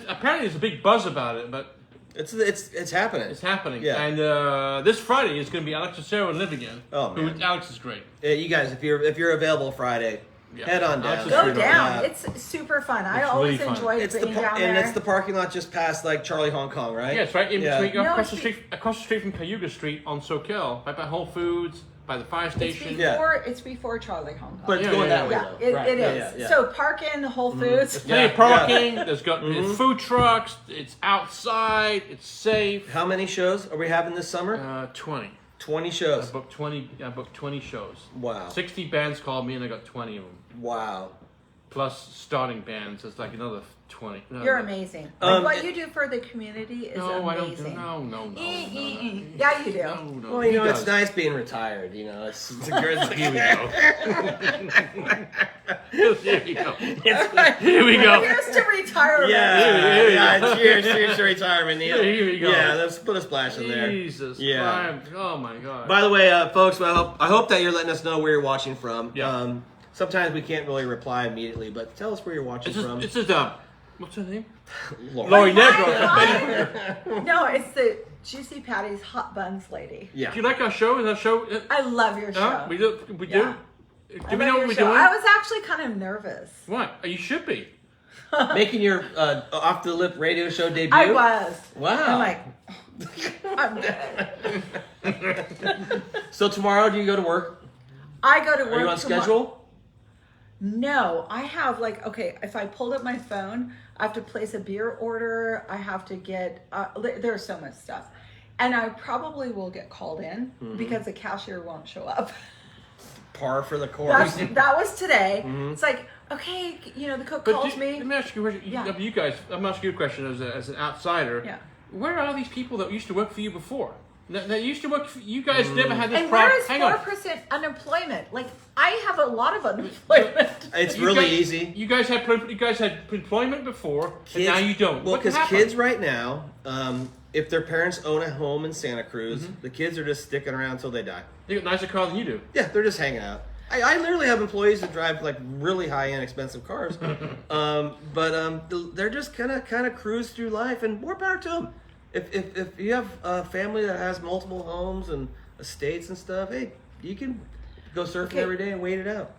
apparently there's a big buzz about it, but It's happening. it's happening. Yeah. And this Friday is going to be Alex Cicero and Live Again. Oh, man. Alex is great. You guys, if you're available Friday, Yeah. head on down. Alex go Sure, down. Yeah. It's super fun. I It's always really fun. enjoy It's being down and there. it's the parking lot just past like Charlie Hong Kong, right? Yeah, it's right in Yeah. between, No, across the it's- street, from Cayuga Street on Soquel, right by Whole Foods, by the fire It's station. before it's before Charlie Hong Kong. But it's Yeah, going yeah, that way yeah, though. it Right. is. Yeah. So park in Whole Foods. There's plenty of Yeah. parking. There's got it's food trucks. It's outside. It's safe. How many shows are we having this summer? 20. 20 I shows. booked 20. I booked 20 shows. Wow. 60 bands called me, and I got 20 of them. Wow. Plus starting bands, it's like another 20. No, You're no. amazing. Um, what you do for the community is No, I don't. amazing. No. Yeah, you do. No. Well, he it's does. nice being retired. It's a good. Here we go. Here we go. Here we go. Here's to retirement. Yeah. Cheers to retirement, Neil. Here we go. Yeah, let's put a splash in there. Jesus Yeah. Christ. Oh my God. By the way, folks, I hope that you're letting us know where you're watching from. Yeah. Sometimes we can't really reply immediately, but tell us where you're watching from. It's just what's her name? Laurie. Laurie Negro. No, it's the Juicy Patty's Hot Buns lady. Yeah. Do you like our show? Is our show? I love your show. We do. We do. Yeah. Do I we love know your what we're show. doing? I was actually kind of nervous. What? You should be. Making your off the lip radio show debut. I was. Wow. I'm like, I'm good. So tomorrow, do you go to work? I go to work. Are you on schedule? No, I have if I pulled up my phone, I have to place a beer order. I have to get, there's so much stuff. And I probably will get called in because the cashier won't show up. Par for the course. That was today. It's like, okay, the cook calls me. Let me ask you a question. Yeah. You guys, I'm asking you a question as an outsider. Yeah. Where are these people that used to work for you before? That used to work for you guys never had this And problem. where is Hang on. 4% unemployment? Like, I have a lot of unemployment. It's You really guys- easy. You guys had employment before, and now you don't. Well, What because happened? kids right now, if their parents own a home in Santa Cruz, the kids are just sticking around until they die. They got nicer car than you do. Yeah, they're just hanging out. I literally have employees that drive like really high-end, expensive cars, but they're just kind of cruise through life, and more power to them. If you have a family that has multiple homes and estates and stuff, hey, you can go surfing every day and wait it out.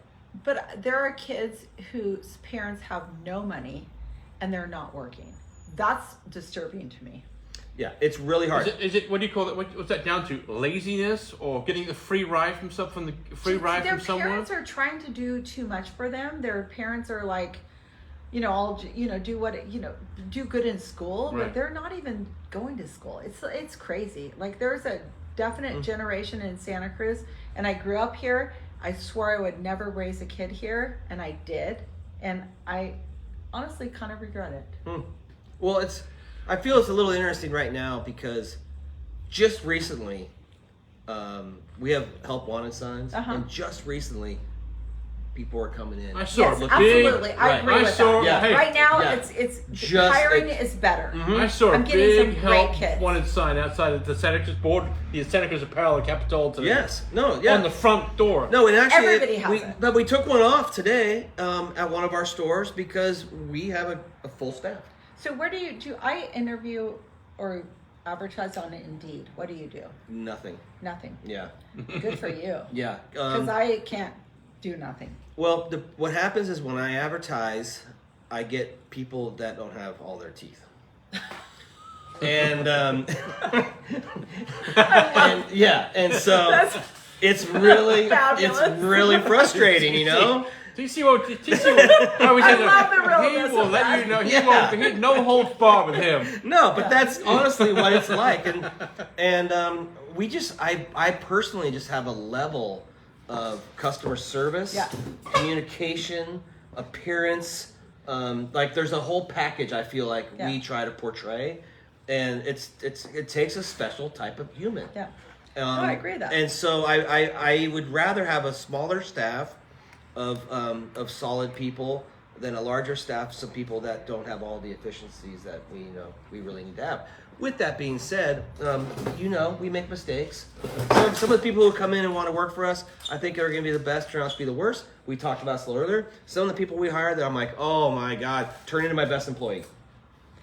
But there are kids whose parents have no money and they're not working. That's disturbing to me. Yeah, it's really hard. Is it what do you call it? What's that down to? Laziness or getting the free ride from someone? Their parents are trying to do too much for them. Their parents are like, do good in school, Right. but they're not even going to school. It's crazy. Like, there's a definite generation in Santa Cruz, and I grew up here. I swore I would never raise a kid here, and I did, and I honestly kind of regret it. Well, I feel it's a little interesting right now because just recently, we have help wanted signs, and just recently, people are coming in. I saw Yes, it. absolutely. I Right. agree I with saw- that. yeah. Hey, right now, yeah. it's Just hiring like- is better. I saw a I'm getting some big great help kids. wanted sign outside of the Santa Cruz board, the Santa Cruz Apparel and Capitol today. Yes. No. Yeah. On the front door. No, and actually, Everybody has it. But we took one off today at one of our stores because we have a full staff. So where do I interview or advertise on Indeed? What do you do? Nothing. Nothing. Yeah. Good for you. Yeah. Because I can't do nothing. Well, what happens is when I advertise, I get people that don't have all their teeth. And and so it's really frustrating, you know. Do you see what? I always I said love the he realness will of let that. you know. Yeah. He no holds bar with him. No, but that's honestly what it's like, and I personally just have a level of customer service, communication, appearance, like there's a whole package I feel like we try to portray, and it takes a special type of human. Yeah. I agree with that. And so I would rather have a smaller staff of solid people than a larger staff, some people that don't have all the efficiencies that we really need to have. With that being said, we make mistakes. Some of the people who come in and want to work for us, I think are going to be the best, turn out to be the worst. We talked about this a little earlier. Some of the people we hire that I'm like, oh my God, turn into my best employee.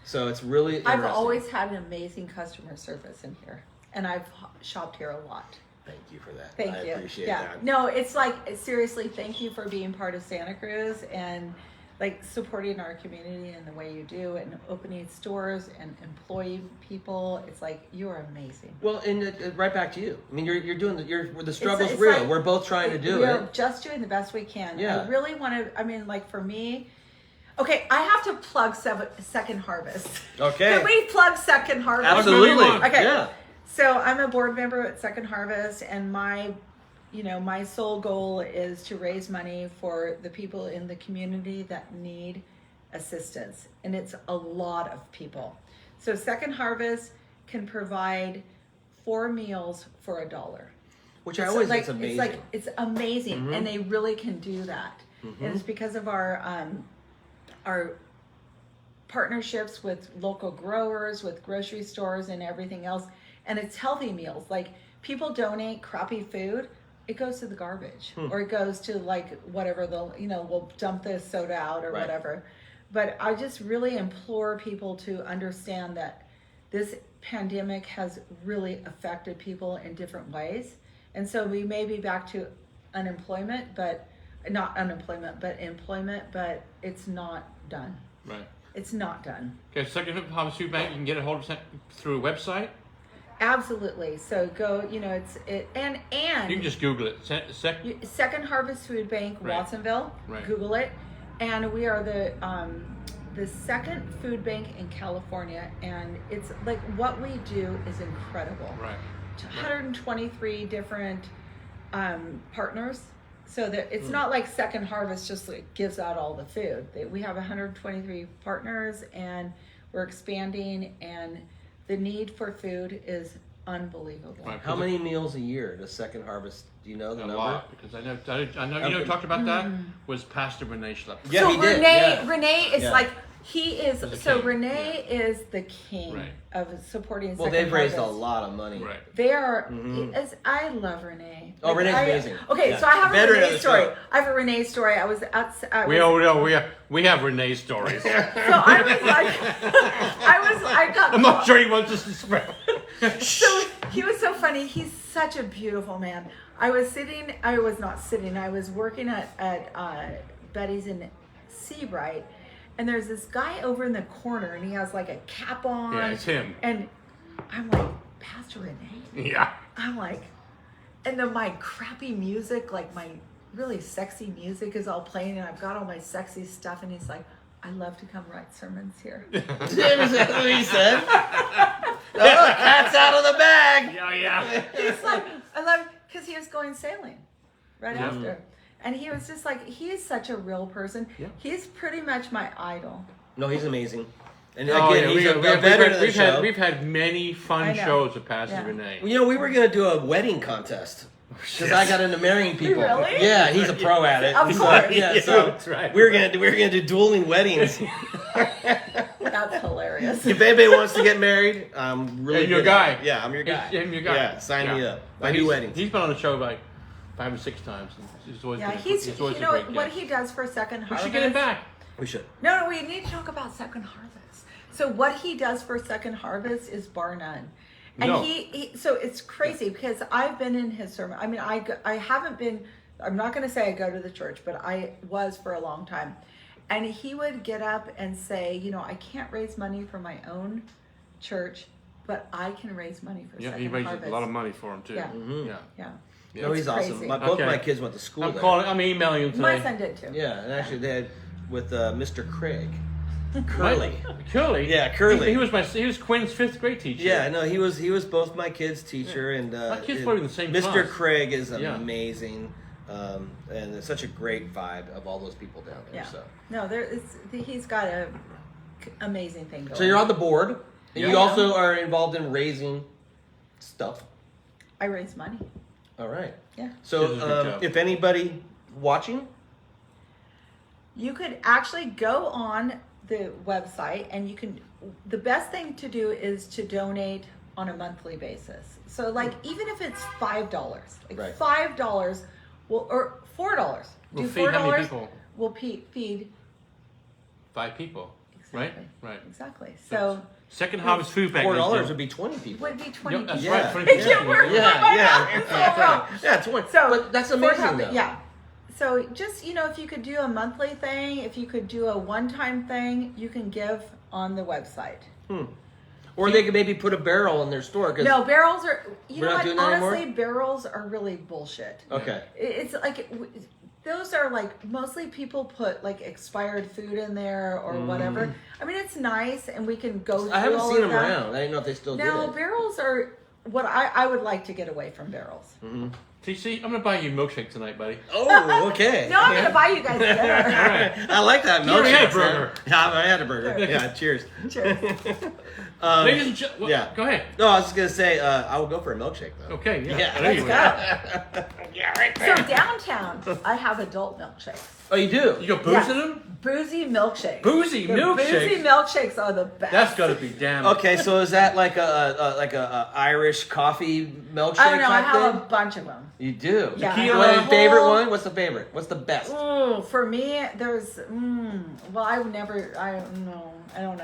So it's really interesting. I've always had an amazing customer service in here, and I've shopped here a lot. Thank you for that. Thank you. I appreciate yeah. that. No, it's like, seriously, thank you for being part of Santa Cruz and like supporting our community in the way you do and opening stores and employing people. It's like, you're amazing. Well, and right back to you. I mean, you're doing the struggle's It's real. like- We're both trying to do We're it. just doing the best we can. Yeah. I really want to, like for me, okay, I have to plug Second Harvest. Okay. Can we plug Second Harvest? Absolutely. Okay. Yeah. So I'm a board member at Second Harvest, and my sole goal is to raise money for the people in the community that need assistance, and it's a lot of people. So Second Harvest can provide 4 meals for $1. Which I always think is amazing. It's amazing, and they really can do that. And it's because of our partnerships with local growers, with grocery stores, and everything else. And it's healthy meals. Like, people donate crappy food, it goes to the garbage, or it goes to like whatever we'll dump the soda out or whatever. But I just really implore people to understand that this pandemic has really affected people in different ways. And so we may be back to employment, but it's not done. Right. It's not done. Okay, Second Harvest Food Bank. You can get a hold of through a website. Absolutely. So go, and You can just Google it. Second Harvest Food Bank, Right. Watsonville. Right. Google it, and we are the second food bank in California, and it's like what we do is incredible. Right. 123 different partners. So that it's not like Second Harvest just like gives out all the food. We have 123 partners, and we're expanding, and the need for food is unbelievable. Right. How many meals a year does Second Harvest? Do you know the A number? lot, because I know you talked about that was Pastor Renee Schlepper. Yeah, so he did. Renee is Yeah. like he is. He's a So king. Renee is the king Right. of supporting. Well, Second they've raised a Harvest. lot of money. Right. They are. I love Renee. Oh, Renee's amazing. Okay, Yeah. so I have Veteran a of Renee the story. show. I have a Renee story. I was at. We have Renee stories. So I was like, I got. I'm not sure he wants us to spread. So he was so funny. He's such a beautiful man. I was working at Betty's in Seabright, and there's this guy over in the corner, and he has like a cap on. Yeah, it's him. And I'm like, Pastor Renee? Yeah. I'm like, and then my crappy music, like my really sexy music is all playing, and I've got all my sexy stuff, and he's like, I love to come write sermons here. Is that what he said? Oh, cat's out of the bag. Yeah. He's like, I love, because he was going sailing right Yeah. after. And he was just like, he is such a real person. Yeah. He's pretty much my idol. No, he's amazing. And Oh, again, yeah, he's a veteran of the show. we've had many I fun know. shows with Pastor Yeah. Renee. You know, we were gonna do a wedding contest because I got into marrying people. Really? Yeah, he's a pro at it. Of So, course. yeah, so That's right. we were gonna do dueling weddings. That's hilarious. If anybody wants to get married, I'm really Hey, your good guy. at it. Yeah, I'm your guy. I'm your guy. Yeah, sign me up. I do He's- weddings. He's been on the show like 5 or 6 times. He's always Yeah, been a- he's always you a know great what guest. he does for Second We Harvest. should get him back. We should. No, we need to talk about Second Harvest. So what he does for Second Harvest is bar none. And No. he so it's crazy because I've been in his sermon. I mean, I haven't been, I'm not going to say I go to the church, but I was for a long time. And he would get up and say, I can't raise money for my own church, but I can raise money for Yeah, he Second raises Harvest. a lot of money for him too. Yeah. Yeah. Yeah. No, he's It's awesome. crazy. Both Okay. my kids went to school there. I'm emailing him today. My son did too. Yeah, and actually they had with Mr. Craig. Curly. Curly. Yeah, Curly. He was Quinn's 5th grade teacher. Yeah, no, he was both my kids' teacher, and My kids probably in the same Mr. class. Craig is Yeah. amazing, and it's such a great vibe of all those people down there. Yeah. So, No, he's got a amazing thing going. so you're on the board, and Yeah. you also are involved in raising stuff. I raise money. All right. Yeah. So, She does a good job. if anybody watching, You could actually go on the website, and the best thing to do is to donate on a monthly basis. So like even if it's $5, like Right. $5 or $4. We'll Do feed how many $4 people? will feed 5 people. exactly. Right. Exactly. So Second Harvest Food Bank. $4 would be 20 people. would be 20 That's people. right. Yeah. 20 people. Yeah, we're- Yeah, 20. So but that's amazing, though. Yeah. So just, if you could do a monthly thing, if you could do a one-time thing, you can give on the website. Or they could maybe put a barrel in their store. 'Cause- No, barrels are, you We're know not what, doing that anymore? honestly, barrels are really bullshit. Okay. It's like, those are like, mostly people put like expired food in there or whatever. I mean, it's nice and we can go through I haven't all seen of them that. around. I didn't know if they still No, did it. barrels are what I would like to get away from barrels. See, I'm gonna buy you milkshake tonight, buddy. Oh, okay. No, I'm going to buy you guys dinner. I like that. You already had a milkshake, burger. Yeah, I had a burger. Sure. Yeah, cheers. Cheers. Ladies and gentlemen, yeah. go ahead. No, I was just gonna say I would go for a milkshake though. Okay, yeah. Yeah, I know you Let's will. go. Yeah, right So downtown, I have adult milkshakes. Oh, you do? You got booze Yeah. in them? Boozy milkshakes. Boozy The milkshakes? Boozy milkshakes are the best. That's gotta be damn. Okay, so is that like a Irish coffee milkshake I don't know. I type have thing? a bunch of them. You do. Yeah, Tequila. I What have your a favorite whole- one? What's the favorite? What's the best? Ooh, for me, there's. Well, I don't know.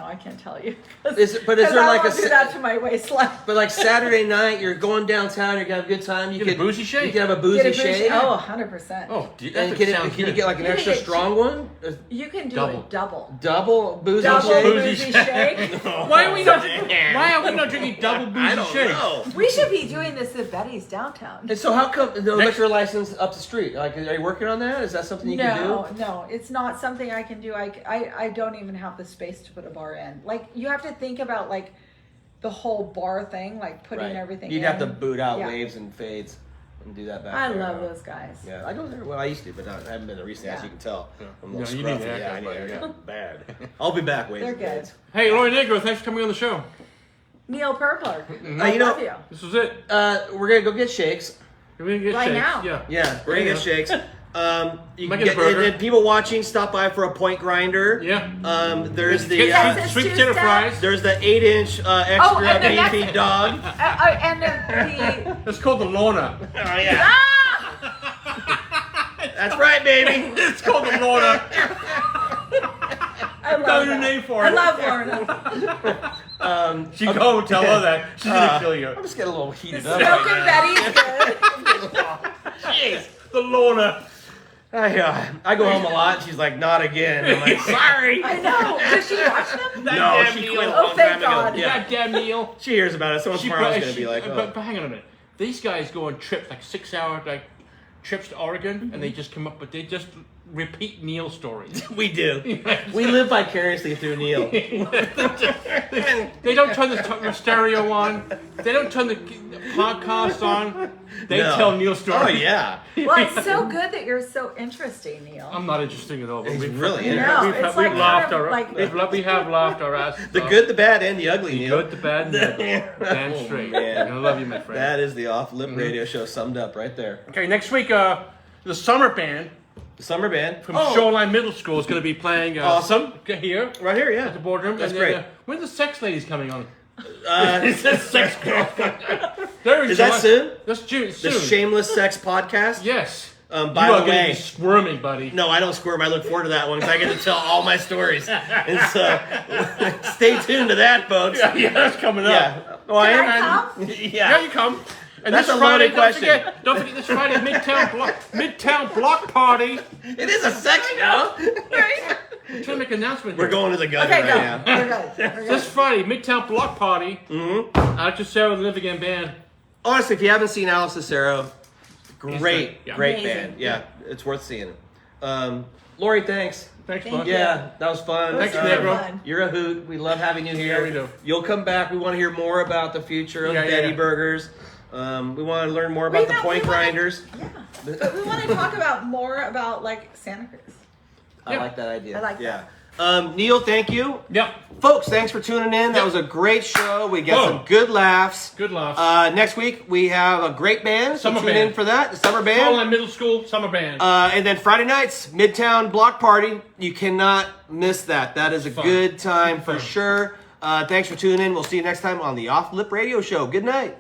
I can't tell you. But is there I like won't a do sa- that to my waistline? But like Saturday night, you're going downtown, you're gonna have a good time. You Get a boozy shake? You can have a boozy Get a shake. Oh, 100%. Oh, dude, And that can sounds you good. get like an extra strong one? You can do Double. it double. Double boozy Double shake? boozy shake. Why are we not drinking double boozy I don't shake? know. We should be doing this at Betty's downtown. And so how come the liquor license up the street? Like, are you working on that? Is that something you can do? No, it's not something I can do. I don't even have the space to put a bar in. Like, you have to think about, like, the whole bar thing, like putting everything in. You'd have to boot out Yeah. waves and fades and do that back I there. love those guys. Yeah, I go there. Well, I used to, but I haven't been there recently, as Yeah. you can tell. Yeah. I'm a little Yeah, you need scruffy. that, Yeah, I need buddy, that. Bad. I'll be back, waves They're and good. fades. Hey, Laurie Negro, thanks for coming on the show. Neil Perkler. You know- love you. This was it. We're gonna go get shakes. We're gonna get Right shakes. now. Yeah. Yeah, we're gonna get shakes. You Might can get a burger. and people watching, stop by for a point grinder. Yeah. There's the Yes, it's sweet potato two-step. fries. there's the 8-inch extra and the next- beefy dog. And the It's called the Lorna. Oh yeah, ah! that's right, baby. It's called the Lorna. I love Got your that. name for I it. love Lorna. She go tell her that. She's gonna kill you. I'm just getting a little heated up. Smoking Betty's good. Jeez, the Lorna. I go home a lot. She's like, not again. I'm like, sorry. I know. Does she watch them? No, Damn she Neil. quit a Oh, long thank time ago. God. Yeah, Goddamn Neil. she hears about it. So tomorrow's gonna be like, but hang on a minute. These guys go on trips, like 6-hour trips to Oregon, and they just come up, but they just repeat Neil stories. we do. We live vicariously through Neil. They don't turn the stereo on. They don't turn the podcast on. They No. tell Neil stories. Oh yeah. Well, it's so good that you're so interesting, Neil. I'm not interesting at all. But He's we've really we've, interesting. No, it's we've like laughed kind of our like- we have laughed our asses The off. good, the bad, and the ugly, the Neil. good, the bad, and the ugly. Damn Oh, straight. man. I love you, my friend. That is the Off Lip Radio Show summed up right there. Okay, next week, the summer band The summer band from Shoreline Middle School is going to be playing. Awesome. Here right here, yeah. at the boardroom. That's and then, great. When's the sex ladies coming on? Is Sex girl. There Is that soon? That's June. the Soon. Shameless Sex Podcast? Yes. By you the are going to way, be squirming, buddy. no, I don't squirm. I look forward to that one because I get to tell all my stories. And so, stay tuned to that, folks. Yeah, that's coming up. Yeah. Oh, I Can am. I come? Yeah, you come. And That's this a Friday, loaded question. Don't forget this Friday, Midtown Block Party. It is a sex show. Right? I'm trying to make an announcement We're here. going to the gutter Okay, right go. now. We're good. We're This good. Friday, Midtown Block Party. Mm-hmm. Alex Cicero, the Live Again Band. Honestly, if you haven't seen Alex Cicero, great, great. Yeah. great Amazing. band. Yeah, it's worth seeing. Lori, thanks. Thanks, Thank bud. you. Yeah, that was fun. Thanks, Super Negro. fun. You're a hoot. We love having you here. Yeah, we do. You'll come back. We want to hear more about the future of Yeah, yeah, Betty yeah. Burgers. We want to learn more about Wait, the no, point we wanna- grinders. Yeah. But we want to talk about more about like Santa Cruz. I Yeah. like that idea. I like yeah. Neil, thank you. Yep. Folks, thanks for tuning in. That Yep. was a great show. We got Whoa. some good laughs. Good laughs. Next week, we have a great band. So Summer tune band. in for that. The summer band. Shoreline Middle School Summer Band. And then Friday nights, Midtown Block Party. You cannot miss that. That is a Fun. good time for Fun. sure. Thanks for tuning in. We'll see you next time on the Off Lip Radio Show. Good night.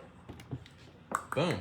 Boom.